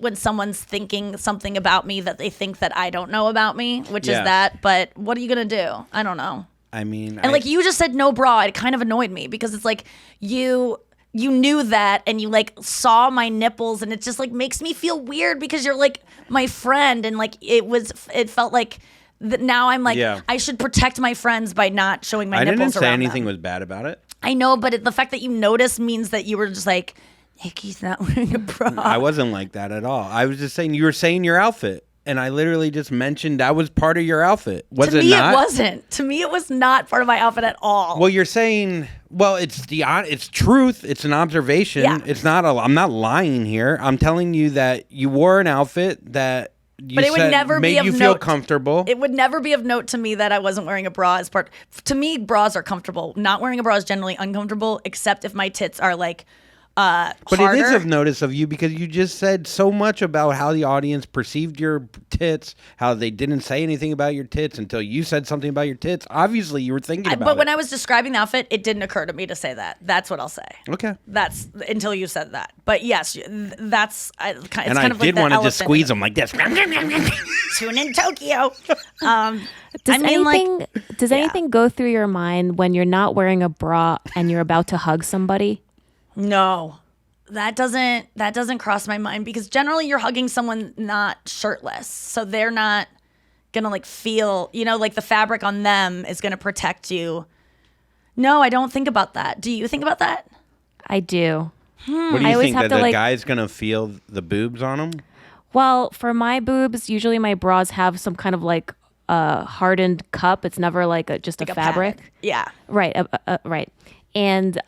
when someone's thinking something about me that they think that I don't know about me, which Yes. is that. But what are you going to do? I don't know. I mean, And like you just said no bra, it kind of annoyed me because it's like you you knew that and you like saw my nipples, and it just like makes me feel weird because you're like my friend, and like it felt like now I'm like I should protect my friends by not showing my nipples. I didn't say around anything them. was bad about it. I know, but the fact that you noticed means that you were just like, Nikki's not wearing a bra. I wasn't like that at all. I was just saying you were saying your outfit. And I literally just mentioned that was part of your outfit. Was it not? To me, it wasn't. To me, it was not part of my outfit at all. Well, you're saying, well, it's truth. It's an observation. Yeah. It's not. I'm not lying here. I'm telling you that you wore an outfit that you But it would said never made be of you feel note. comfortable. It would never be of note to me that I wasn't wearing a bra as part. To me, bras are comfortable. Not wearing a bra is generally uncomfortable, except if my tits are like But harder. it is of notice of you because you just said so much about how the audience perceived your tits, how they didn't say anything about your tits until you said something about your tits. Obviously, you were thinking about it. But when I was describing the outfit, it didn't occur to me to say that. That's what I'll say. Okay. That's until you said that. But yes, that's it's kind And I of like did the want to elephant just squeeze in them like this. Tune in Tokyo. Does anything go through your mind when you're not wearing a bra and you're about to hug somebody? No, that doesn't cross my mind because generally you're hugging someone not shirtless, so they're not gonna like feel, like the fabric on them is gonna protect you. No, I don't think about that. Do you think about that? I do. What do I you always think, have that to, the like- guy's going to feel the boobs on him? Well, for my boobs, usually my bras have some kind of like hardened cup. It's never like just a fabric. Padded. Yeah. Right, right. And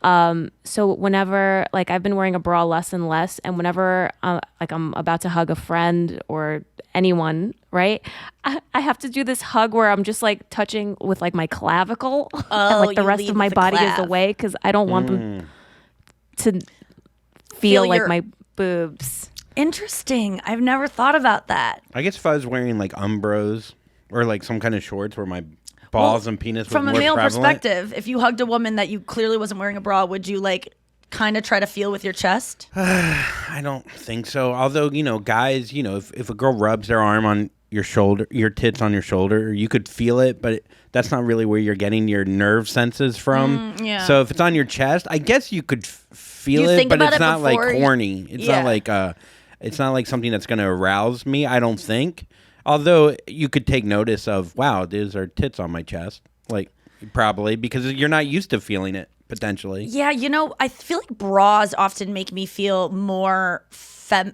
so whenever, like, I've been wearing a bra less and less, and whenever like I'm about to hug a friend or anyone, right, I have to do this hug where I'm just like touching with like my clavicle, and like the you rest lead of my with the body is clav. away because I don't want them to feel like your- my boobs. Interesting. I've never thought about that. I guess if I was wearing like Umbros or like some kind of shorts where my balls and penis was From a more male prevalent. perspective, if you hugged a woman that you clearly wasn't wearing a bra, would you like kind of try to feel with your chest? I don't think so. Although, guys, if a girl rubs their arm on your shoulder, your tits on your shoulder, you could feel it, but that's not really where you're getting your nerve senses from. yeah. So if it's on your chest, I guess you could feel You it, think but about it's it not like before you- horny. It's Yeah. not like it's not like something that's going to arouse me, I don't think. Although you could take notice of, wow, these are tits on my chest. Like, probably, because you're not used to feeling it, potentially. Yeah, I feel like bras often make me feel more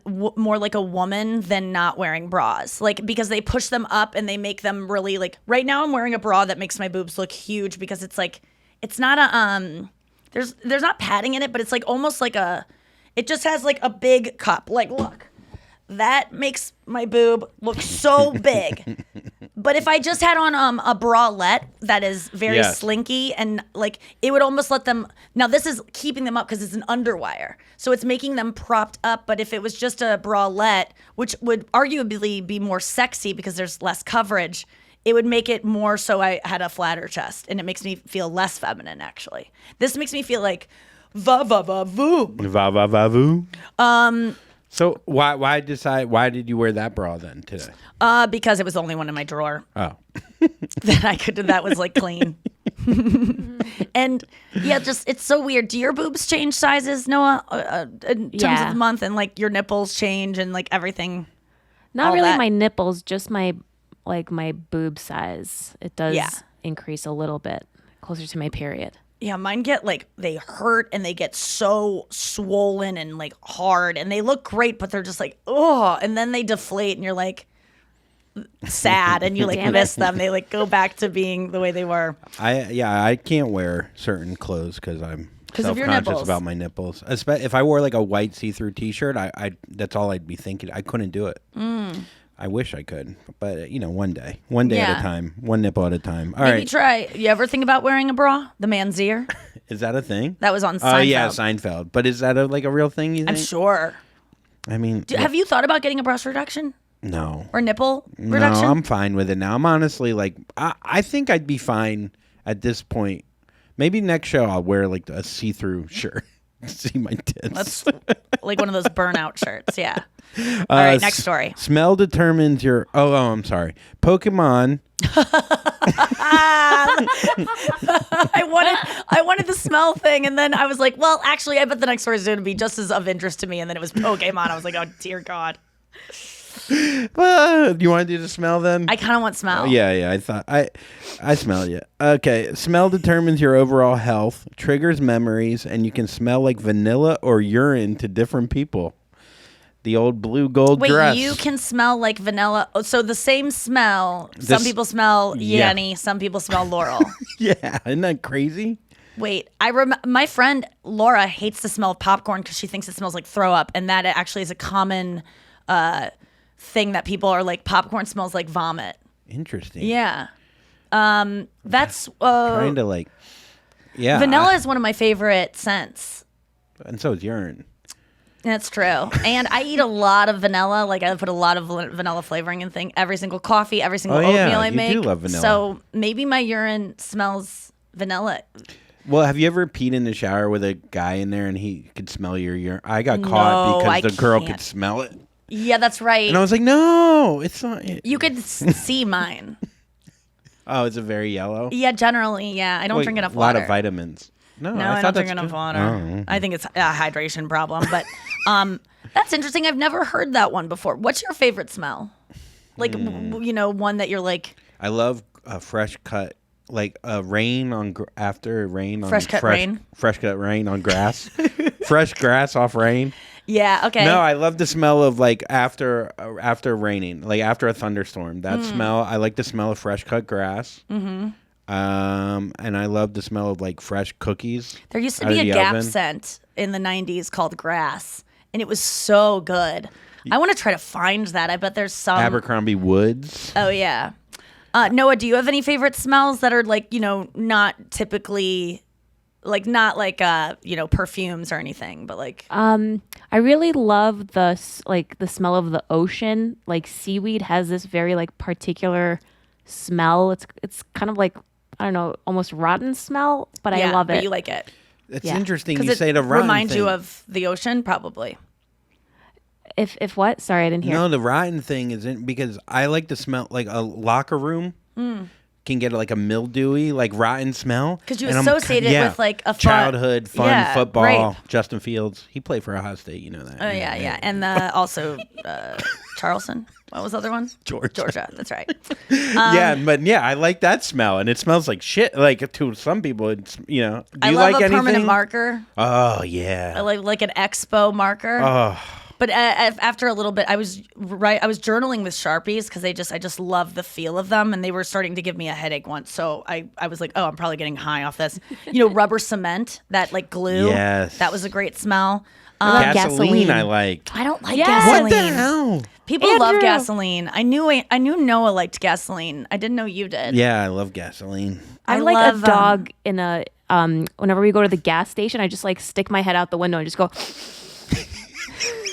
more like a woman than not wearing bras. Like, because they push them up and they make them really like, right now I'm wearing a bra that makes my boobs look huge because it's like, it's not a, there's not padding in it, but it's like almost like it just has like a big cup. Like, look, that makes my boob look so big. But if I just had on a bralette that is very Yes. slinky and like it would almost let them. Now this is keeping them up because it's an underwire, so it's making them propped up. But if it was just a bralette, which would arguably be more sexy because there's less coverage, it would make it more so I had a flatter chest, and it makes me feel less feminine. Actually, this makes me feel like va va va voom. Va va va voo. So why did you wear that bra then today? Because it was the only one in my drawer Oh. that I could. That was like clean. And yeah, just it's so weird. Do your boobs change sizes, Noah, in terms Yeah. of the month, and like your nipples change and like everything? Not all really that. my nipples, just my boob size. It does Yeah. increase a little bit closer to my period. Yeah, mine get like they hurt and they get so swollen and like hard, and they look great, but they're just like oh, and then they deflate, and you're like sad, and you like Damn it. miss them. They like go back to being the way they were. I can't wear certain clothes because I'm 'Cause of your self-conscious nipples. about my nipples. If I wore like a white see-through T-shirt, I that's all I'd be thinking. I couldn't do it. I wish I could, but one day at Yeah. a time, one nipple at a time. All Maybe right, try. You ever think about wearing a bra? The man's ear. is that a thing? That was on Oh Seinfeld. yeah, Seinfeld. But is that a real thing? You think? I'm sure. I mean, Have you thought about getting a breast reduction no. or nipple reduction? No, I'm fine with it now. I'm honestly like, I think I'd be fine at this point. Maybe next show I'll wear like a see-through shirt. See my tits. That's like one of those burnout shirts. Yeah. All right, next story. Smell determines your. Oh, I'm sorry. Pokemon. I wanted the smell thing, and then I was like, well, actually, I bet the next story is going to be just as of interest to me. And then it was Pokemon. I was like, oh dear God. Do you want to do the smell then? I kind of want smell. Yeah. I thought I smelled it. Okay, smell determines your overall health, triggers memories, and you can smell like vanilla or urine to different people. The old blue gold Wait, dress. you can smell like vanilla. Oh, so the same smell. Some This- people smell Yeah. Yanny. Some people smell Laurel. Yeah, isn't that crazy? Wait, my friend Laura hates the smell of popcorn because she thinks it smells like throw up, and that actually is a common thing that people are like. Popcorn smells like vomit. Interesting. Yeah, that's Kind of like. Yeah. vanilla is one of my favorite scents. And so is urine. That's true. And I eat a lot of vanilla. Like I put a lot of vanilla flavoring in every single coffee, every single Oh, oatmeal yeah, I you make. do love vanilla. So maybe my urine smells vanilla. Well, have you ever peed in the shower with a guy in there and he could smell your urine? I got caught No, I because the girl can't. could smell it. Yeah, that's right. And I was like, no, it's not. You could see mine. Oh, is it very yellow? Yeah, generally, yeah. I don't Wait, drink enough a lot water. of vitamins. No, No, I I thought don't drink that's enough good. water. Oh. I think it's a hydration problem. But that's interesting. I've never heard that one before. What's your favorite smell? Like, one that you're like, I love fresh cut, like rain on after rain on Fresh cut rain? Fresh cut rain on grass, fresh grass off rain. yeah, okay. No, I love the smell of like after raining, like after a thunderstorm. That smell, I like the smell of fresh cut grass. Mm-hmm. And I love the smell of like fresh cookies. There used to out be of a the Gap oven. scent in the 90s called Grass, and it was so good. I want to try to find that. I bet there's some. Abercrombie Woods. Oh, yeah. Noah, do you have any favorite smells that are like, not typically, like, not like, perfumes or anything, but like. I really love the smell of the ocean. Like seaweed has this very like particular smell. It's kind of like, I don't know, almost rotten smell, but I love it. But you like it. It's Yeah. interesting Because you it say the rotten reminds you thing. of the ocean, probably. If what? Sorry, I didn't hear. No, the rotten thing isn't because I like to smell like a locker room can get like a mildewy, like rotten smell. 'Cause you And I'm associate it yeah, with, like, a fun- childhood fun Yeah, football. right. Justin Fields, he played for Ohio State. You know that. Oh, yeah. And also Charleston. What was the other one? Georgia. That's right. I like that smell, and it smells like shit. Like to some people, it's Do I you love like a anything? permanent marker. Oh I yeah. like an expo marker. Oh. But after a little bit, I was journaling with Sharpies because I just love the feel of them, and they were starting to give me a headache once. So I was like, oh, I'm probably getting high off this. Rubber cement, that like glue. Yes. That was a great smell. love Gasoline, gasoline. I like. I don't like Yes. gasoline. What the hell? People love Andrew. gasoline. I knew Noah liked gasoline. I didn't know you did. Yeah, I love gasoline. I I like love, a dog in a whenever we go to the gas station, I just like stick my head out the window and just go.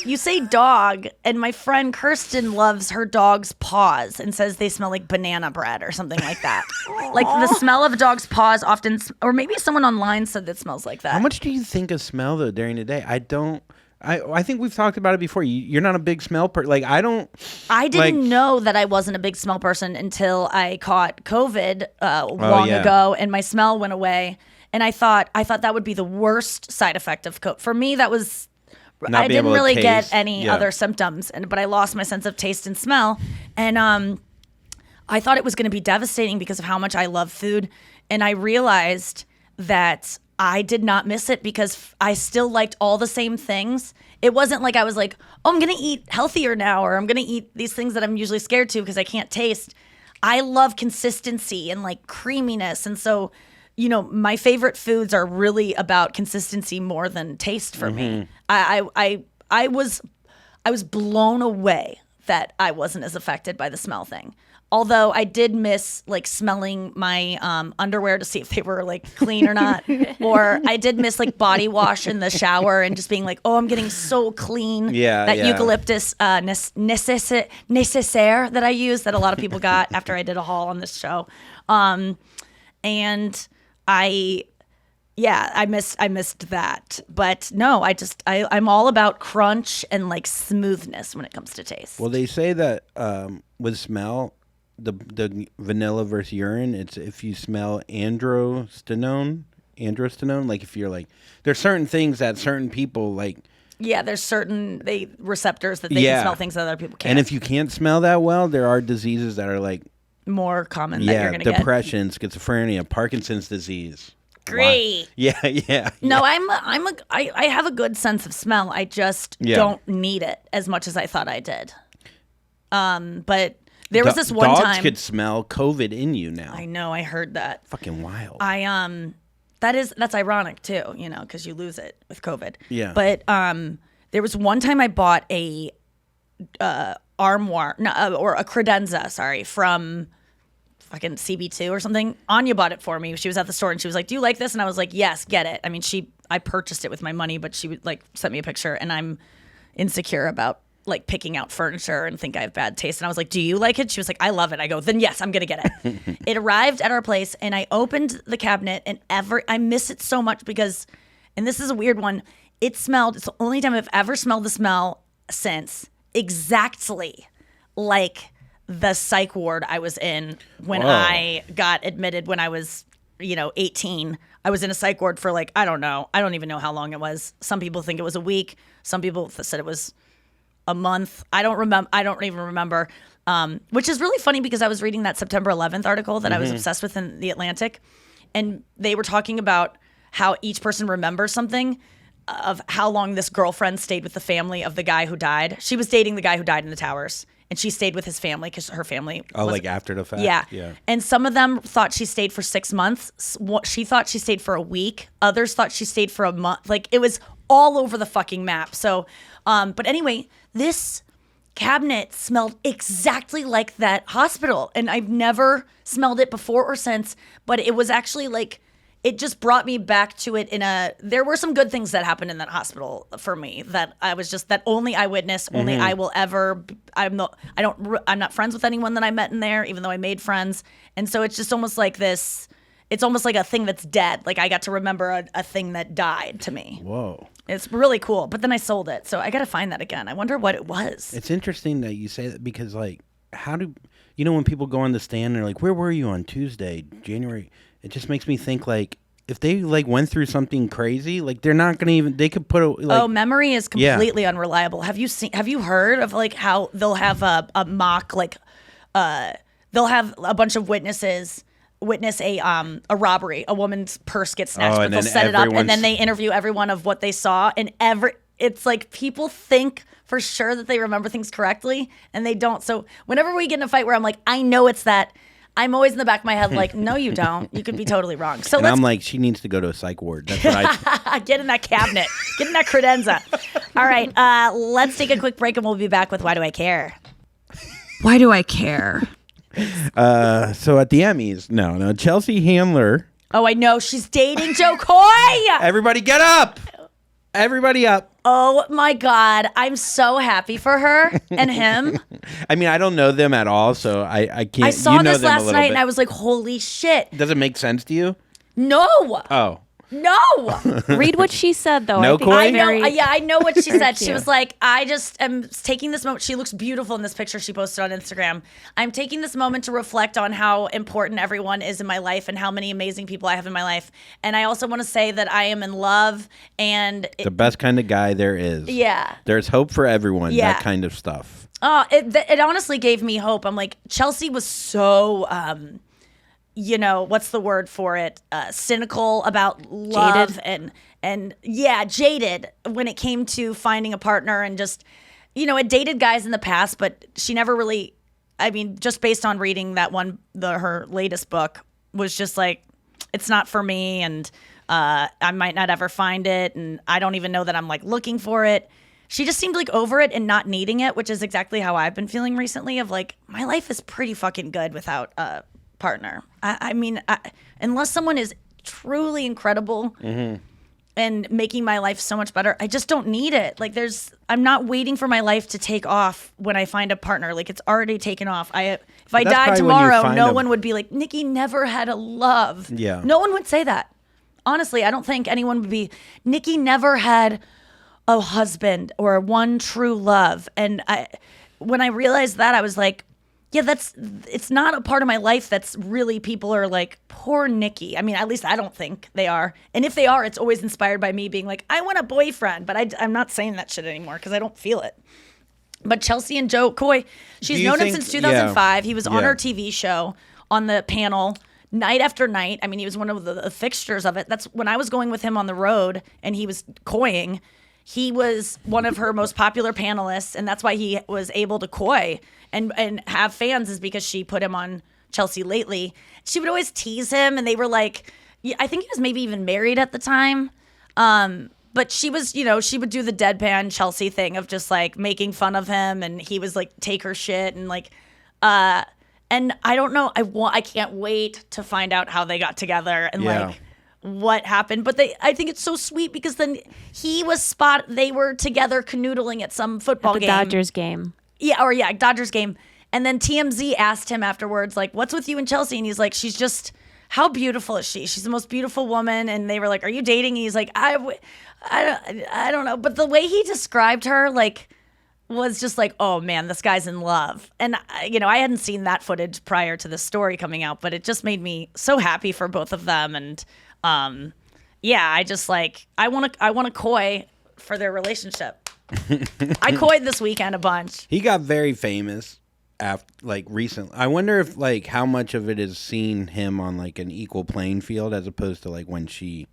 You say dog, and my friend Kirsten loves her dog's paws and says they smell like banana bread or something like that. Like the smell of a dog's paws often, or maybe someone online said that smells like that. How much do you think of smell though during the day? I don't. I think we've talked about it before. You're not a big smell person. Like I don't. I didn't like- know that I wasn't a big smell person until I caught COVID long yeah. ago, and my smell went away. And I thought that would be the worst side effect of COVID. For me, that was. Not I being didn't able to really get taste. any Yeah. other symptoms, but I lost my sense of taste and smell. And I thought it was going to be devastating because of how much I love food. And I realized that I did not miss it because I still liked all the same things. It wasn't like I was like, oh, I'm going to eat healthier now, or I'm going to eat these things that I'm usually scared to because I can't taste. I love consistency and like creaminess. And so, my favorite foods are really about consistency more than taste for me. I was blown away that I wasn't as affected by the smell thing. Although I did miss like smelling my underwear to see if they were like clean or not. Or I did miss like body wash in the shower and just being like, oh, I'm getting so clean. Yeah, That yeah. eucalyptus necessaire that I used that a lot of people got after I did a haul on this show. And I missed that. But no, I'm all about crunch and like smoothness when it comes to taste. Well, they say that with smell, the vanilla versus urine. It's if you smell androstenone, like if you're like, there's certain things that certain people like. Yeah, there's certain receptors that they can smell things that other people can't. And if you can't smell that well, there are diseases that are like more common that you're gonna get. Depression, schizophrenia, Parkinson's disease. Great. Yeah. No, I have a good sense of smell. I just don't need it as much as I thought I did. But there was this one dogs time. Dogs could smell COVID in you now. I know. I heard that. Fucking wild. That's ironic too, because you lose it with COVID. Yeah. But there was one time I bought a armoire or a credenza, from fucking CB2 or something. Anya bought it for me. She was at the store and she was like, "Do you like this?" And I was like, "Yes, get it." I mean, I purchased it with my money, but she sent me a picture, and I'm insecure about picking out furniture and think I have bad taste. And I was like, "Do you like it?" She was like, "I love it." I go, "Then yes, I'm gonna get it." It arrived at our place, and I opened the cabinet, and I miss it so much because, and this is a weird one, it's the only time I've ever smelled the smell since, exactly like the psych ward I was in when I got admitted when I was 18. I was in a psych ward for I don't know. I don't even know how long it was. Some people think it was a week. Some people said it was a month. I don't even remember. Which is really funny because I was reading that September 11th article that I was obsessed with in The Atlantic, and they were talking about how each person remembers something of how long this girlfriend stayed with the family of the guy who died. She was dating the guy who died in the towers, and she stayed with his family because her family. After the fact. Yeah. And some of them thought she stayed for 6 months. She thought she stayed for a week. Others thought she stayed for a month. It was all over the fucking map. So, but anyway, this cabinet smelled exactly like that hospital, and I've never smelled it before or since. But it was actually it just brought me back to it there were some good things that happened in that hospital for me that I was just that only I witnessed, only I will ever. I'm not friends with anyone that I met in there, even though I made friends. And so it's just almost like this. It's almost like a thing that's dead. I got to remember a thing that died to me. Whoa. It's really cool. But then I sold it. So I got to find that again. I wonder what it was. It's interesting that you say that because how do, when people go on the stand, they're like, "Where were you on Tuesday, January?" It just makes me think if they went through something crazy, they're not going to even, they could put memory is completely unreliable. Have you heard of how they'll have a mock, they'll have a bunch of witnesses witness a robbery, a woman's purse gets snatched, but they'll set it up and then they interview everyone of what they saw, and it's people think for sure that they remember things correctly and they don't. So whenever we get in a fight where I'm I know it's that, I'm always in the back of my head no, you don't. You could be totally wrong. So I'm she needs to go to a psych ward. That's what I get in that cabinet. Get in that credenza. All right, let's take a quick break and we'll be back with Why Do I Care? Why do I care? So at the Emmys, no, Chelsea Handler. Oh, I know. She's dating Joe Coy. Everybody get up. Everybody up. Oh my God. I'm so happy for her and him. I mean, I don't know them at all, so I can't. I saw this last night and I was like, holy shit. Does it make sense to you? No. Oh. No. Read what she said, though. No, Coy? I know. Yeah, I know what she said. She was like, I just am taking this moment. She looks beautiful in this picture she posted on Instagram. I'm taking this moment to reflect on how important everyone is in my life and how many amazing people I have in my life. And I also want to say that I am in love and the best kind of guy there is. Yeah. There's hope for everyone. Yeah. That kind of stuff. It honestly gave me hope. I'm like, Chelsea was so what's the word for it? Cynical about love and jaded when it came to finding a partner and just, it dated guys in the past, but she never really, just based on reading that one, her latest book was just it's not for me. And I might not ever find it. And I don't even know that I'm looking for it. She just seemed over it and not needing it, which is exactly how I've been feeling recently of my life is pretty fucking good without partner. I mean, unless someone is truly incredible and making my life so much better, I just don't need it. I'm not waiting for my life to take off when I find a partner. It's already taken off. If I died tomorrow, no one would be like, Nikki never had a love. Yeah. No one would say that. Honestly, I don't think anyone would be, Nikki never had a husband or one true love. And when I realized that, I was like, yeah, it's not a part of my life that's really people are like, poor Nikki. I mean, at least I don't think they are. And if they are, it's always inspired by me being like, I want a boyfriend. But I'm not saying that shit anymore because I don't feel it. But Chelsea and Joe Coy, she's known him since 2005. He was on her TV show on the panel night after night. I mean, he was one of the fixtures of it. That's when I was going with him on the road and he was coying. He was one of her most popular panelists, and that's why he was able to coy and have fans, is because she put him on Chelsea Lately. She would always tease him, and they were like, I think he was maybe even married at the time. But she was, she would do the deadpan Chelsea thing of just like making fun of him, and he was like take her shit and like, and I don't know, I can't wait to find out how they got together and like what happened. But I think it's so sweet because then they were together canoodling at some football game. Dodgers game. Yeah, Dodgers game. And then TMZ asked him afterwards, like, what's with you and Chelsea? And he's like, she's just, how beautiful is she? She's the most beautiful woman. And they were like, are you dating? And he's like, I don't know. But the way he described her, like, was just like, oh man, this guy's in love. And, I hadn't seen that footage prior to this story coming out, but it just made me so happy for both of them. And, I just like, I want to coy for their relationship. I coyed this weekend a bunch. He got very famous recently. I wonder if like how much of it is seeing him on like an equal playing field as opposed to like when he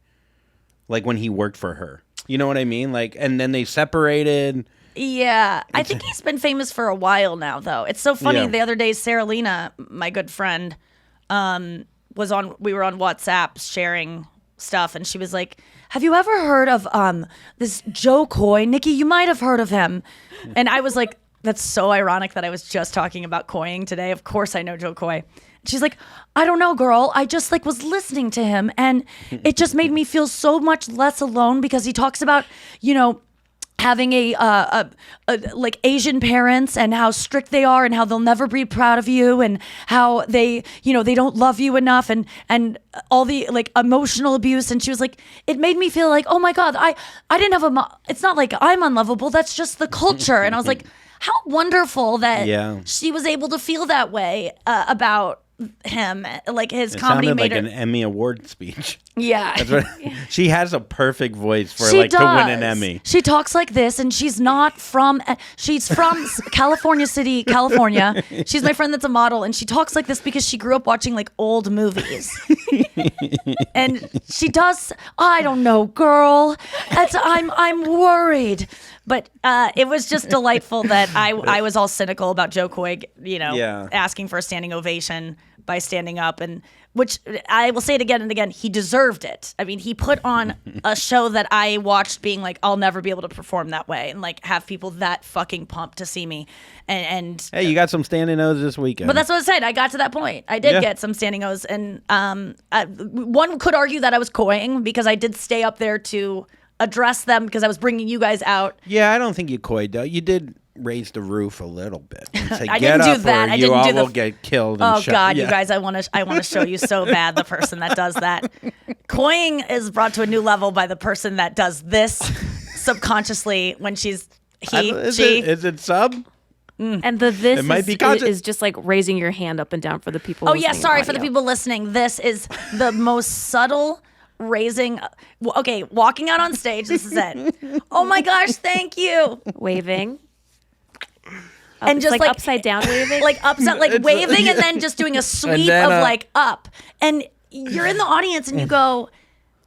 worked for her. You know what I mean? Like, and then they separated. Yeah, I think he's been famous for a while now, though. It's so funny. Yeah. The other day, Sarah Lena, my good friend, we were on WhatsApp sharing stuff, and she was like, have you ever heard of this Joe Coy? Nikki, you might have heard of him. And I was like, that's so ironic that I was just talking about coying today. Of course I know Joe Coy. She's like, I don't know, girl. I just like was listening to him, and it just made me feel so much less alone because he talks about, having like Asian parents and how strict they are and how they'll never be proud of you and how they, they don't love you enough and all the like emotional abuse. And she was like, it made me feel like, oh my God, I didn't have it's not like I'm unlovable. That's just the culture. And I was like, how wonderful that she was able to feel that way about him. Like his comedy sounded made like her an Emmy Award speech. Yeah. She has a perfect voice for to win an Emmy. She talks like this, and she's from California City, California. She's my friend that's a model, and she talks like this because she grew up watching like old movies. And she does, I don't know, girl. I'm worried. But it was just delightful that I was all cynical about Joe Coy, asking for a standing ovation by standing up, and which I will say it again and again, he deserved it. I mean, he put on a show that I watched being like, I'll never be able to perform that way and like have people that fucking pumped to see me. And hey, you got some standing O's this weekend. But that's what I said. I got to that point. I did get some standing O's, and one could argue that I was coying because I did stay up there to address them because I was bringing you guys out. Yeah, I don't think you coyed though. You did raise the roof a little bit. Say, I didn't do that. I didn't do will get killed. Oh God, you guys! I want to show you so bad the person that does that. Coying is brought to a new level by the person that does this subconsciously when she's she. Is it sub? And this is just like raising your hand up and down for the people. Oh yeah, sorry for the people listening. This is the most subtle raising. Okay, walking out on stage. This is it. Oh my gosh, thank you. Waving. And just like upside down waving, like upside, like waving, and then just doing a sweep of like up. And you're in the audience, and you go,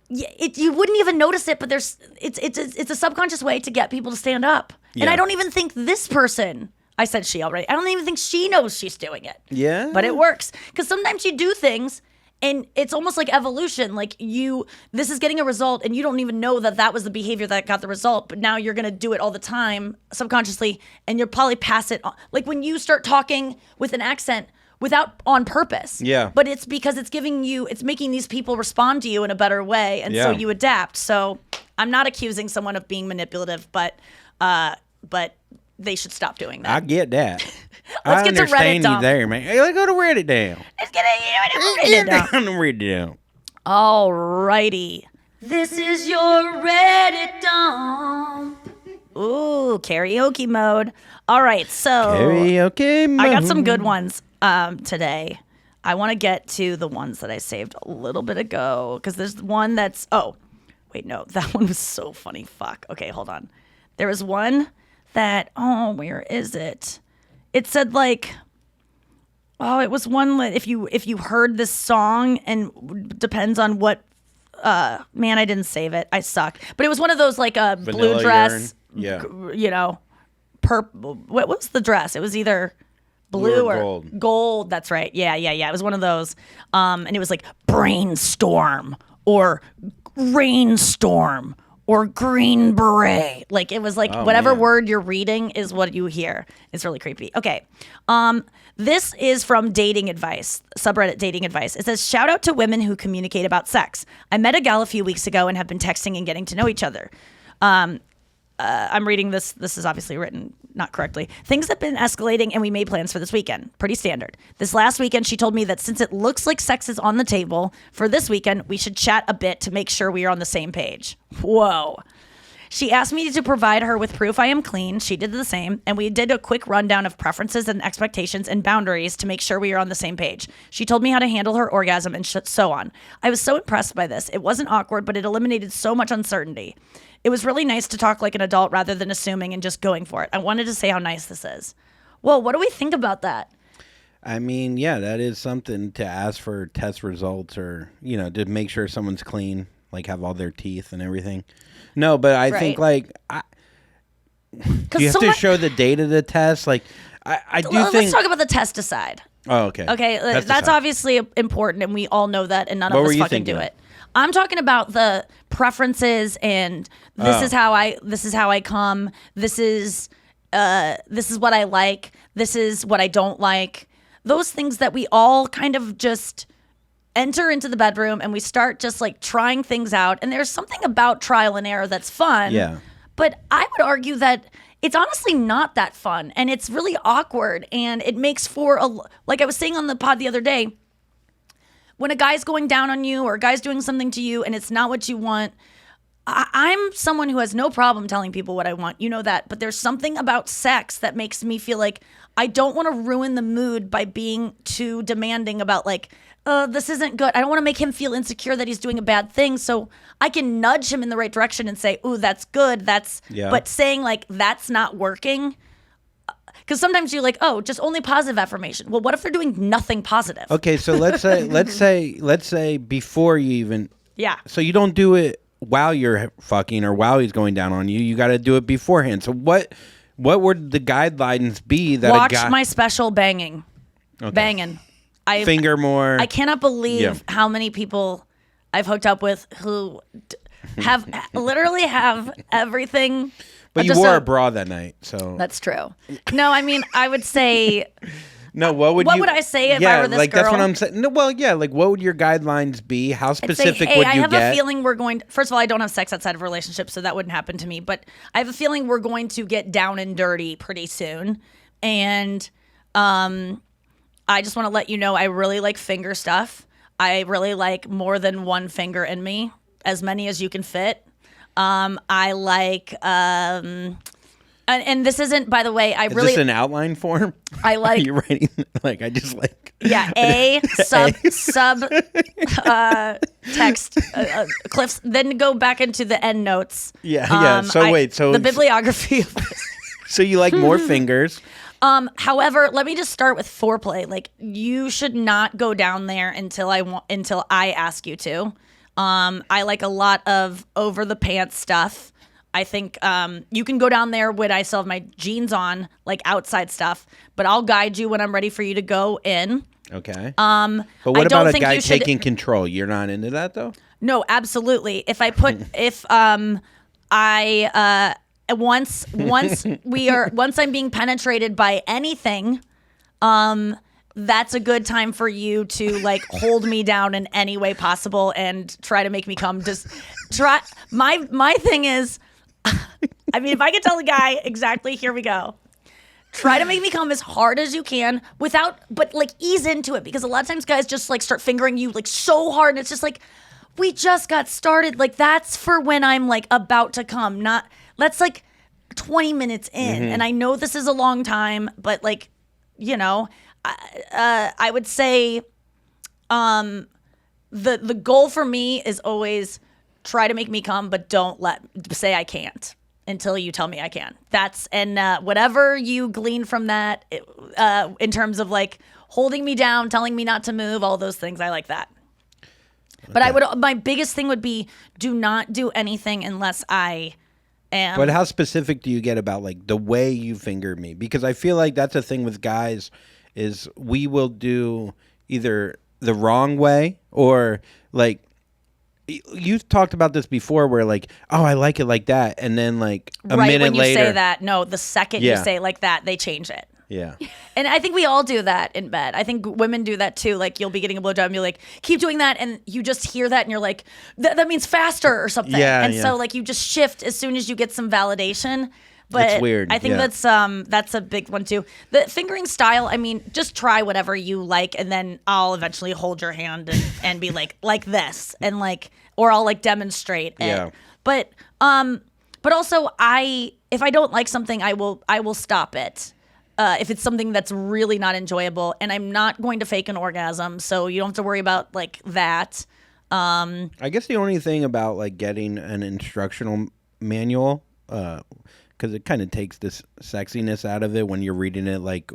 you wouldn't even notice it, but it's a subconscious way to get people to stand up. Yeah. And I don't even think this person. I said she already. I don't even think she knows she's doing it. Yeah, but it works because sometimes you do things. And it's almost like evolution. Like this is getting a result, and you don't even know that was the behavior that got the result. But now you're going to do it all the time subconsciously, and you'll probably pass it on. Like when you start talking with an accent on purpose. Yeah. But it's because it's making these people respond to you in a better way. And so you adapt. So I'm not accusing someone of being manipulative, but they should stop doing that. I get that. Let's get to Reddit dump. You there, man. Hey, let's go to Reddit down. Let's get to Reddit down. All righty. This is your Reddit dump. Ooh, karaoke mode. All right, so Karaoke mode. I got some good ones today. I want to get to the ones that I saved a little bit ago because there's one that's wait, no, that one was so funny. Fuck. Okay, hold on. There was one that where is it? It said like it was one that if you heard this song and depends on what man, I didn't save it. I suck. But it was one of those like a Vanilla blue dress, urine. you know, purple. What was the dress? It was either blue or gold. That's right. Yeah. It was one of those. And it was like brainstorm or rainstorm or green beret. Like it was like whatever word you're reading is what you hear. It's really creepy. Okay. This is from Dating Advice, subreddit Dating Advice. It says, shout out to women who communicate about sex. I met a gal a few weeks ago and have been texting and getting to know each other. I'm reading this. This is obviously written not correctly. Things have been escalating and we made plans for this weekend. Pretty standard. This last weekend, she told me that since it looks like sex is on the table, for this weekend, we should chat a bit to make sure we are on the same page. Whoa. She asked me to provide her with proof I am clean. She did the same. And we did a quick rundown of preferences and expectations and boundaries to make sure we are on the same page. She told me how to handle her orgasm and so on. I was so impressed by this. It wasn't awkward, but it eliminated so much uncertainty. It was really nice to talk like an adult rather than assuming and just going for it. I wanted to say how nice this is. Well, what do we think about that? I mean, yeah, that is something to ask for test results or, to make sure someone's clean, like have all their teeth and everything. No, but I think like you have to show the date of the test. Like I do think. Let's talk about the test aside. Oh, okay. Okay, Test that's aside. obviously important, and we all know that, and none of What were us you fucking do thinking? it. I'm talking about the preferences, and this is how I come. This is what I like. This is what I don't like. Those things that we all kind of just enter into the bedroom and we start just like trying things out. And there's something about trial and error that's fun. Yeah. But I would argue that it's honestly not that fun and it's really awkward and it makes for like I was saying on the pod the other day, when a guy's going down on you or a guy's doing something to you and it's not what you want, I'm someone who has no problem telling people what I want. You know that. But there's something about sex that makes me feel like I don't want to ruin the mood by being too demanding about like, this isn't good. I don't want to make him feel insecure that he's doing a bad thing. So I can nudge him in the right direction and say, ooh, that's good. But saying like, that's not working. Because sometimes you're like, oh, just only positive affirmation. Well, what if they're doing nothing positive? Okay, so let's say before you even. Yeah. So you don't do it while you're fucking or while he's going down on you. You got to do it beforehand. So what would the guidelines be that watch a guy my special banging. Okay. Banging. Finger more. I cannot believe how many people I've hooked up with who literally have everything. But you wore a bra that night, so that's true. No, I mean I would say. No, what would I say if I were this like girl? that's what I'm saying. No, well, yeah, like what would your guidelines be? How specific hey, would you I have get? a feeling we're going. First of all, I don't have sex outside of a relationship, so that wouldn't happen to me. But I have a feeling we're going to get down and dirty pretty soon, and I just want to let you know I really like finger stuff. I really like more than one finger in me, as many as you can fit. I like, and this isn't, by the way, Is this an outline form? I like. Are you writing? Like I just like. Yeah, sub text Cliffs. Then go back into the end notes. Yeah. So the bibliography of this. So you like more fingers? However, let me just start with foreplay. Like you should not go down there until I ask you to. I like a lot of over the pants stuff. I think you can go down there when I still have my jeans on, like outside stuff, but I'll guide you when I'm ready for you to go in. Okay. But what I don't about a think guy you should- taking control? You're not into that though? No, absolutely. If I put once I'm being penetrated by anything, that's a good time for you to like hold me down in any way possible and try to make me come. Just try. My thing is, I mean, if I could tell the guy exactly, here we go. Try to make me come as hard as you can but like ease into it, because a lot of times guys just like start fingering you like so hard and it's just like, we just got started. Like that's for when I'm like about to come. Let's like 20 minutes in, and I know this is a long time, but like, you know, I would say, the goal for me is always try to make me come, but don't say I can't until you tell me I can. Whatever you glean from that, in terms of like holding me down, telling me not to move, all those things, I like that. But my biggest thing would be do not do anything unless I am. But how specific do you get about like the way you finger me? Because I feel like that's a thing with guys is we will do either the wrong way or like you've talked about this before where like, oh, I like it like that. And then like a minute when you later. say that, no, the second you say it like that, they change it. Yeah. And I think we all do that in bed. I think women do that too. Like you'll be getting a blowjob and you're like, keep doing that. And you just hear that and you're like, that means faster or something. Yeah, and so like you just shift as soon as you get some validation. But it's weird. I think that's a big one too. The fingering style, I mean, just try whatever you like and then I'll eventually hold your hand and be like this and like, or I'll like demonstrate it. Yeah. But also if I don't like something, I will stop it. If it's something that's really not enjoyable, and I'm not going to fake an orgasm, so you don't have to worry about like that. I guess the only thing about like getting an instructional manual, because it kind of takes this sexiness out of it when you're reading it, like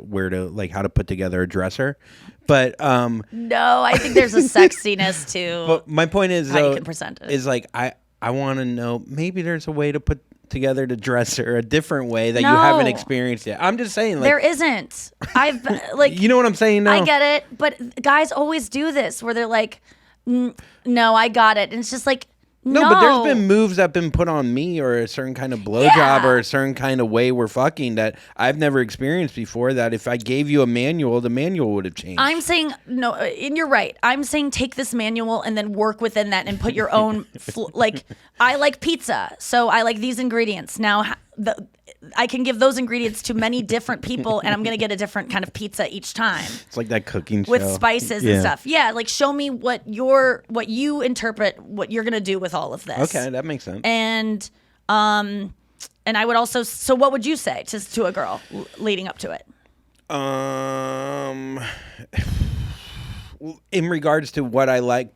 how to put together a dresser. But no, I think there's a sexiness to. But my point is, how you though, can present it. is like I want to know maybe there's a way to put together the dresser a different way that you No. haven't experienced yet. I'm just saying, like, There isn't. I've like. you know what I'm saying? Now? I get it, but guys always do this where they're like, "No, I got it," and it's just like, No, but there's been moves that have been put on me or a certain kind of blowjob or a certain kind of way we're fucking that I've never experienced before that if I gave you a manual, the manual would have changed. I'm saying, no, and you're right. I'm saying take this manual and then work within that and put your own, like, I like pizza, so I like these ingredients. Now, I can give those ingredients to many different people and I'm going to get a different kind of pizza each time. It's like that cooking show. With spices and stuff. Yeah, like show me what you interpret what you're going to do with all of this. Okay, that makes sense. And I would also, so what would you say to a girl leading up to it? In regards to what I like,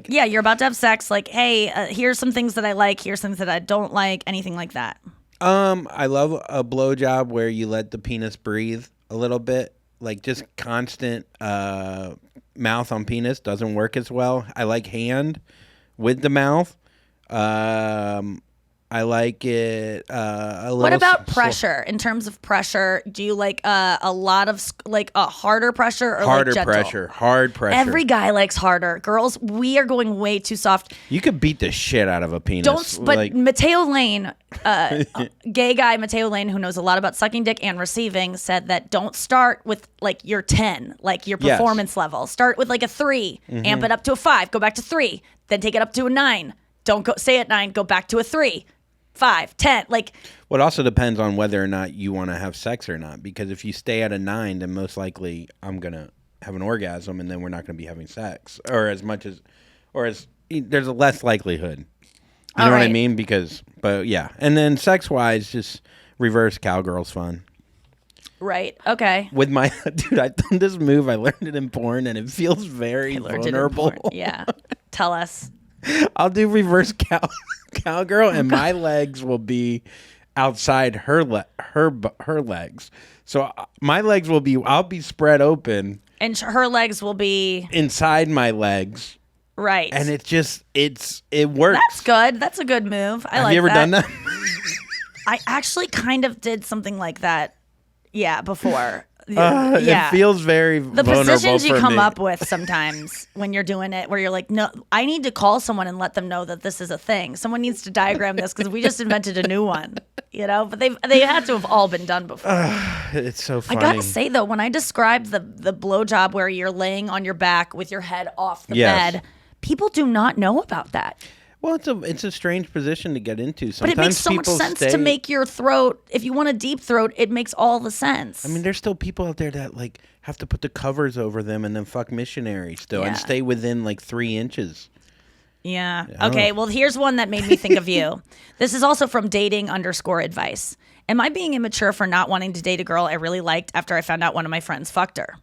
yeah, you're about to have sex. Like, hey, here's some things that I like. Here's things that I don't like. Anything like that. I love a blowjob where you let the penis breathe a little bit. Like just constant mouth on penis doesn't work as well. I like hand with the mouth. I like it a little. What about pressure? In terms of pressure, do you like a lot of like a harder pressure or harder like gentle? pressure? Hard pressure. Every guy likes harder. Girls, we are going way too soft. You could beat the shit out of a penis. But like, Mateo Lane, gay guy Mateo Lane, who knows a lot about sucking dick and receiving, said that don't start with like your 10, like your performance level. Start with like a 3, amp it up to a 5, go back to 3, then take it up to a 9. Don't go stay at 9, go back to a 3, 5, 10. Like, well, it also depends on whether or not you want to have sex or not. Because if you stay at a 9, then most likely I'm gonna have an orgasm, and then we're not gonna be having sex, or there's a less likelihood. You know what I mean? But yeah, and then sex wise, just reverse cowgirl's fun. right? Okay. With my dude, I done this move. I learned it in porn, and it feels very vulnerable. Yeah. Tell us. I'll do reverse cowgirl, and my legs will be outside her legs. So my legs will be. I'll be spread open, and her legs will be inside my legs. Right. And it works. That's good. That's a good move. Have you ever done that? I actually kind of did something like that. Yeah, before. It feels very the vulnerable positions you for come me. up with sometimes when you're doing it, where you're like, no, I need to call someone and let them know that this is a thing. Someone needs to diagram this because we just invented a new one, you know. But they had to have all been done before. It's so funny. I gotta say though, when I described the blowjob where you're laying on your back with your head off the bed, people do not know about that. Well, it's a strange position to get into. Sometimes But it makes so much people sense to make your throat, if you want a deep throat, it makes all the sense. I mean, there's still people out there that like have to put the covers over them and then fuck missionaries still and Yeah. stay within like 3 inches. Yeah. don't Okay. know. Well, here's one that made me think of you. This is also from dating_advice. Am I being immature for not wanting to date a girl I really liked after I found out one of my friends fucked her?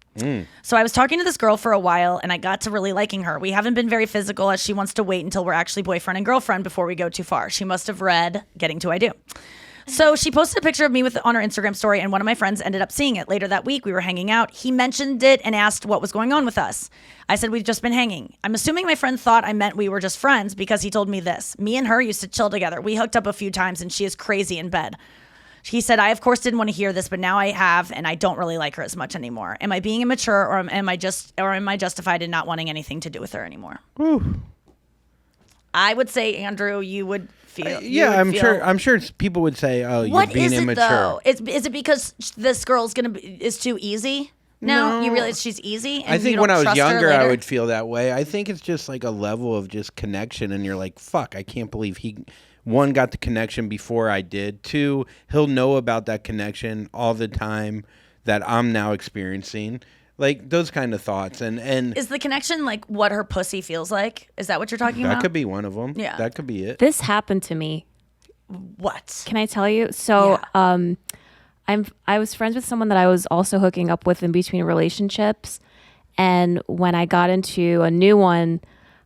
So I was talking to this girl for a while and I got to really liking her. We haven't been very physical as she wants to wait until we're actually boyfriend and girlfriend before we go too far. She must have read Getting to I Do. So she posted a picture of me on her Instagram story, and one of my friends ended up seeing it. Later that week, we were hanging out. He mentioned it and asked what was going on with us. I said, we've just been hanging. I'm assuming my friend thought I meant we were just friends because he told me this. Me and her used to chill together. We hooked up a few times, and she is crazy in bed. He said, I, of course, didn't want to hear this, but now I have, and I don't really like her as much anymore. Am I being immature, or am I justified in not wanting anything to do with her anymore? I would say, Andrew, you would feel. I'm sure people would say, "Oh, you're What being is it immature." though? Is it because this girl's is too easy? No, you realize she's easy. And I think you when don't I was trust her younger, I later? would feel that way. I think it's just like a level of just connection, and you're like, "Fuck, I can't believe he." One, got the connection before I did. Two, he'll know about that connection all the time that I'm now experiencing. Like those kind of thoughts, and Is the connection like what her pussy feels like? Is that what you're talking that about? could be one of them. Yeah. That could be it. This happened to me. What? Can I tell you? So, Yeah. I was friends with someone that I was also hooking up with in between relationships, and when I got into a new one,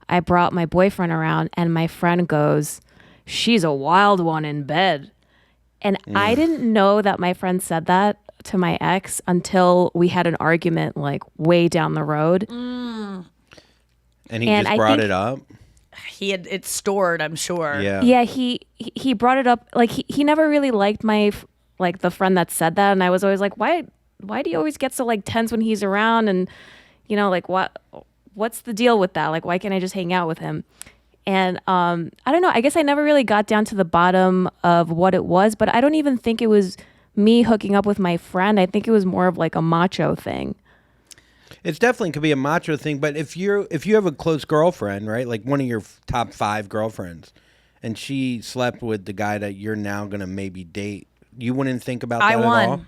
I brought my boyfriend around, and my friend goes, "She's a wild one in bed," and I didn't know that my friend said that to my ex until we had an argument like way down the road. And he And just I brought think- it up. He had it stored, I'm sure. Yeah. Yeah, he brought it up. Like he never really liked like the friend that said that, and I was always like, why do you always get so like tense when he's around? And like what's the deal with that? Like why can't I just hang out with him? And I don't know. I guess I never really got down to the bottom of what it was, but I don't even think it was me hooking up with my friend. I think it was more of like a macho thing. It's definitely could be a macho thing, but if you have a close girlfriend, right, like one of your top 5 girlfriends, and she slept with the guy that you're now gonna maybe date, you wouldn't think about that I at won. all.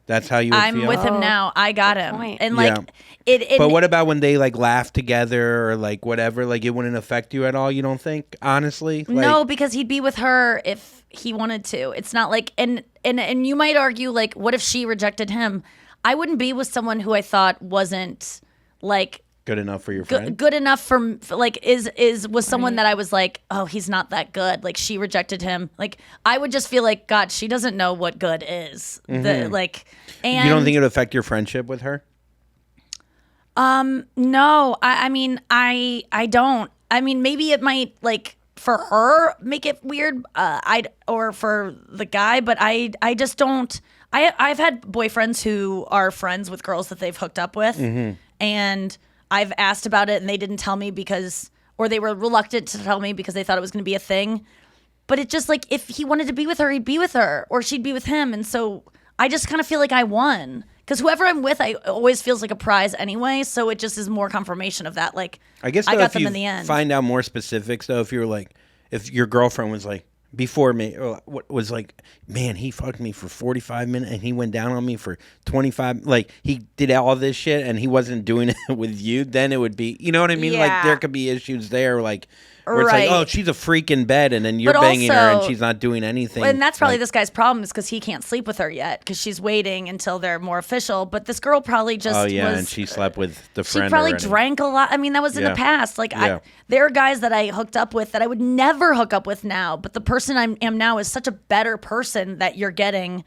That's how you would I'm feel. with him now. I got him. point. And like Yeah. it But what about when they like laugh together or like whatever? Like it wouldn't affect you at all. You don't think, honestly? Like, no, because he'd be with her if he wanted to. It's not like and you might argue like, what if she rejected him? I wouldn't be with someone who I thought wasn't like good enough for your friend. good enough for like was someone that I was like, oh, he's not that good. Like she rejected him. Like I would just feel like, God, she doesn't know what good is. And You don't think it would affect your friendship with her? No, I mean, I don't. I mean, maybe it might like for her make it weird. Or for the guy, but I just don't. I've had boyfriends who are friends with girls that they've hooked up with, and I've asked about it, and they didn't tell me or they were reluctant to tell me because they thought it was going to be a thing. But it just like if he wanted to be with her, he'd be with her, or she'd be with him, and so I just kind of feel like I won. Because whoever I'm with, I always feels like a prize anyway. So it just is more confirmation of that. Like, I guess I though, got if them you in the end. find out more specifics, though, if you're like, if your girlfriend was like, before me, or was like, man, he fucked me for 45 minutes and he went down on me for 25. Like, he did all this shit and he wasn't doing it with you, then it would be, you know what I mean? Like, Yeah. there could be issues there, like, where it's Right. like, oh, she's a freak in bed and then you're But banging her and also- she's not doing anything. And that's probably like, this guy's problem is because he can't sleep with her yet because she's waiting until they're more official. But this girl probably just oh, yeah, was, and she slept with the she friend probably already. drank a lot. I mean, that was in Yeah. the past. Like, Yeah. there are guys that I hooked up with that I would never hook up with now. But the person I am now is such a better person that you're getting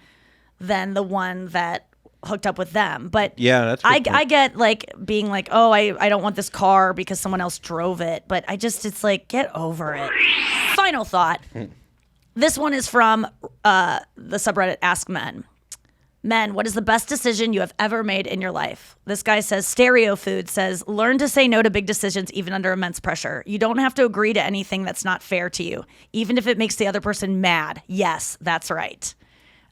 than the one that hooked up with them. But Yeah, that's a good point. I get like being like, oh, I don't want this car because someone else drove it. But it's like, get over it. Final thought. This one is from the subreddit AskMen. Men, what is the best decision you have ever made in your life? This guy says, Stereo Food says, learn to say no to big decisions even under immense pressure. You don't have to agree to anything that's not fair to you, even if it makes the other person mad. Yes, that's right.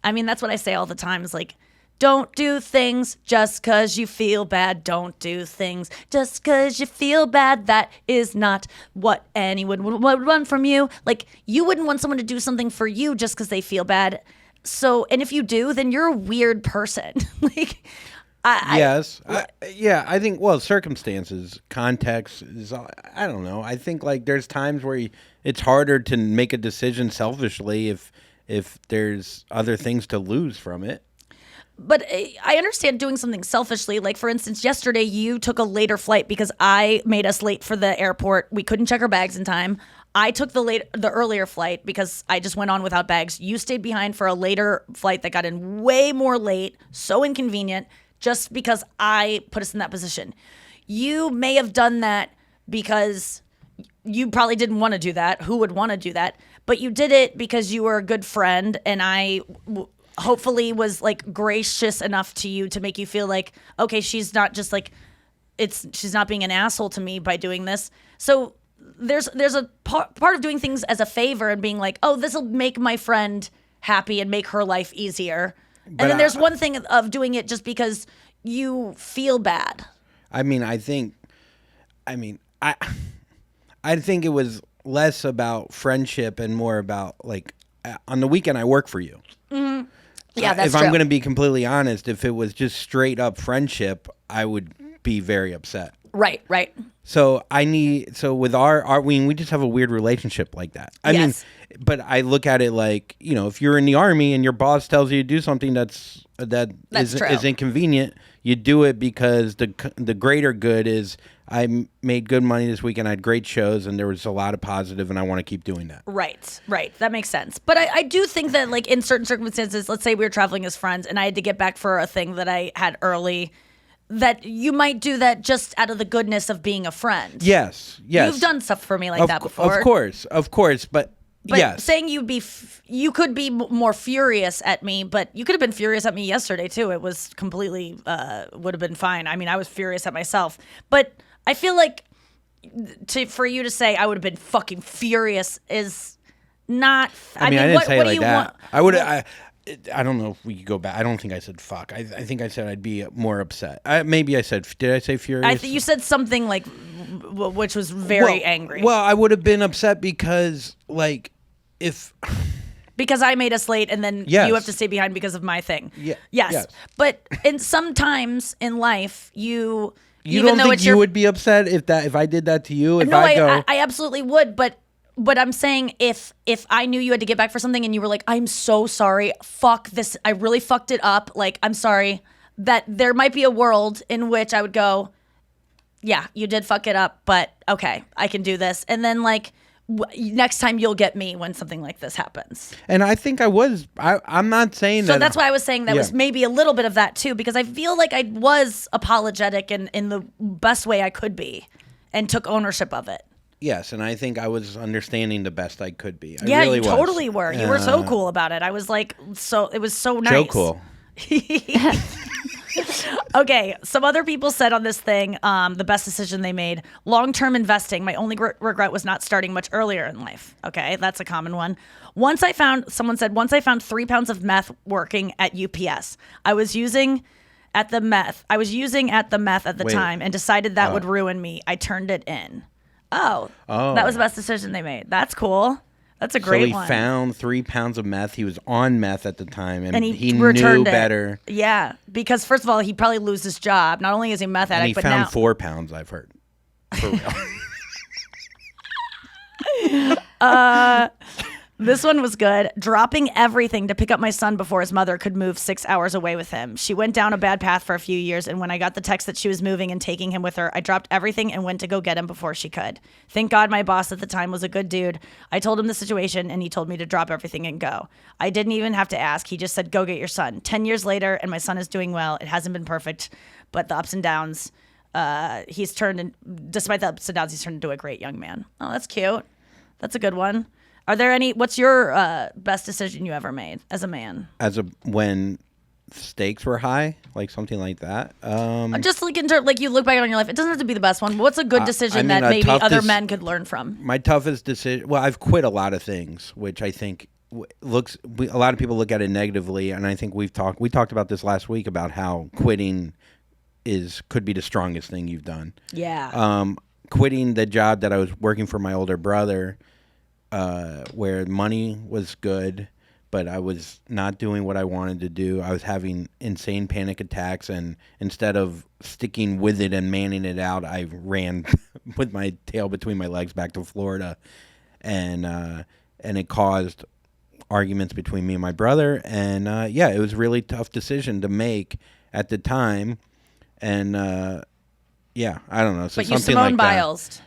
I mean, that's what I say all the time is like, don't do things just because you feel bad. Don't do things just because you feel bad. That is not what anyone would want from you. Like, you wouldn't want someone to do something for you just because they feel bad. So, and if you do, then you're a weird person. Like, Yes. I think, well, circumstances, context is, I don't know. I think like there's times where it's harder to make a decision selfishly if there's other things to lose from it. But I understand doing something selfishly. Like, for instance, yesterday you took a later flight because I made us late for the airport. We couldn't check our bags in time. I took the earlier flight because I just went on without bags. You stayed behind for a later flight that got in way more late. So inconvenient just because I put us in that position. You may have done that because you probably didn't want to do that. Who would want to do that? But you did it because you were a good friend, and I hopefully was like gracious enough to you to make you feel like, okay, she's not just like, she's not being an asshole to me by doing this. So there's a part of doing things as a favor and being like, oh, this will make my friend happy and make her life easier. And then there's one thing of doing it just because you feel bad. I think it was less about friendship and more about like, on the weekend I work for you. Mm-hmm. Yeah, that's if true. I'm going to be completely honest, if it was just straight up friendship, I would be very upset. Right. So with we just have a weird relationship like that. I mean, but I look at it like, if you're in the army and your boss tells you to do something that is inconvenient, you do it because the greater good is I made good money this weekend. I had great shows and there was a lot of positive, and I want to keep doing that. Right. That makes sense. But I do think that like in certain circumstances, let's say we were traveling as friends and I had to get back for a thing that I had early, that you might do that just out of the goodness of being a friend. Yes. You've done stuff for me like that before. Of course, but yes. Saying you could be more furious at me, but you could have been furious at me yesterday too. It was completely would have been fine. I mean, I was furious at myself, but I feel like for you to say I would have been fucking furious is not. I mean, I didn't say it like that. I would. I don't know if we could go back. I don't think I said fuck. I think I said I'd be more upset. Maybe I said. Did I say furious? I think you said something like, which was very angry. Well, I would have been upset because like if. Because I made us late, and then you have to stay behind because of my thing. Yeah. Yes. But sometimes in life, you don't think you would be upset if I did that to you? I absolutely would. But I'm saying if I knew you had to get back for something and you were like, I'm so sorry, fuck this, I really fucked it up. Like, I'm sorry. That there might be a world in which I would go, yeah, you did fuck it up, but okay, I can do this. And then like. Next time you'll get me when something like this happens. And I think I was. I'm not saying that. So that's why I was saying that was maybe a little bit of that too, because I feel like I was apologetic in the best way I could be and took ownership of it. Yes, and I think I was understanding the best I could be. I yeah, really you totally were. You were so cool about it. I was like, it was so nice. So cool. Okay, some other people said on this thing, the best decision they made, long-term investing. My only regret was not starting much earlier in life. Okay, that's a common one. Someone said, once I found 3 pounds of meth working at UPS. I was using at the meth at the time and decided that would ruin me. I turned it in. Oh, that was the best decision they made. That's cool. That's a great one. So he found 3 pounds of meth. He was on meth at the time, and he returned knew better. Yeah, because first of all, he'd probably lose his job. Not only is he a meth addict, but found 4 pounds, I've heard. For real. This one was good. Dropping everything to pick up my son before his mother could move 6 hours away with him. She went down a bad path for a few years, and when I got the text that she was moving and taking him with her, I dropped everything and went to go get him before she could. Thank God my boss at the time was a good dude. I told him the situation, and he told me to drop everything and go. I didn't even have to ask. He just said, go get your son. 10 years later, and my son is doing well. It hasn't been perfect, but the ups and downs, despite the ups and downs, he's turned into a great young man. Oh, that's cute. That's a good one. Are there what's your best decision you ever made as a man? When stakes were high, like something like that? Just like like you look back on your life, it doesn't have to be the best one, but what's a good decision that maybe other men could learn from? My toughest decision, well, I've quit a lot of things, which I think a lot of people look at it negatively, and I think we talked about this last week about how quitting could be the strongest thing you've done. Yeah. Quitting the job that I was working for my older brother, where money was good, but I was not doing what I wanted to do. I was having insane panic attacks, and instead of sticking with it and manning it out, I ran with my tail between my legs back to Florida, and it caused arguments between me and my brother. And it was a really tough decision to make at the time. And I don't know. So But you something Simone like that. Biles'd.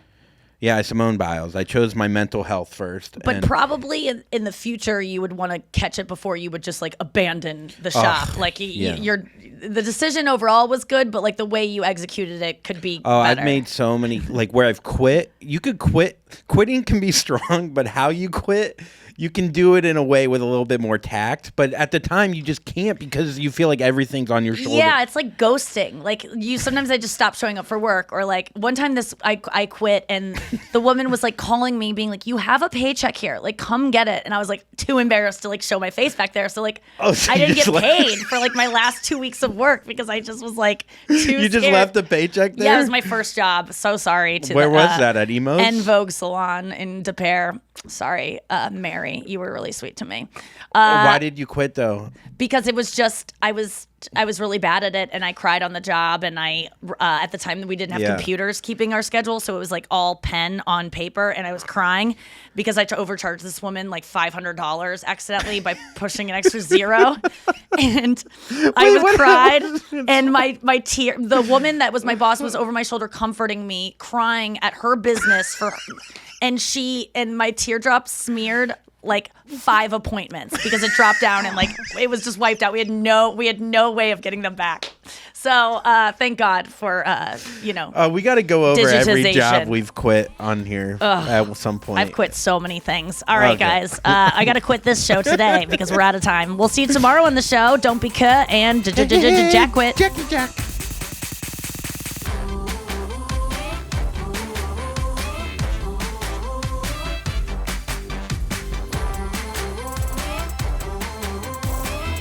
Yeah, I Simone Biles. I chose my mental health first. But and probably in the future, you would want to catch it before you would just like abandon the shop. Like the decision overall was good, but like the way you executed it could be better. I've made so many, like where I've quit. You could quit. Quitting can be strong, but how you quit, you can do it in a way with a little bit more tact. But at the time, you just can't because you feel like everything's on your shoulder. Yeah, it's like ghosting. Like sometimes I just stop showing up for work, or like one time I quit and the woman was like calling me, being like, "You have a paycheck here, like come get it." And I was like too embarrassed to like show my face back there, so like So I you didn't get just left. paid for like my last 2 weeks of work because I just was like too You just scared. left the paycheck there? Yeah, it was my first job. So sorry to Where was that, at Emo's? En Vogue Salon in De Pere. Sorry, Mary, you were really sweet to me. Why did you quit though? Because it was just I was really bad at it, and I cried on the job, and I at the time we didn't have computers keeping our schedule, so it was like all pen on paper, and I was crying because I overcharged this woman like $500 accidentally by pushing an extra zero, and I cried, and my tear, the woman that was my boss was over my shoulder comforting me, crying at her business and my teardrops smeared like 5 appointments because it dropped down and like it was just wiped out. We had no way of getting them back. So thank God for We got to go over every digitization. job we've quit on here at some point. I've quit so many things. All right, Okay. guys. I got to quit this show today because we're out of time. We'll see you tomorrow on the show. Don't be cut and Jack quit. Jack.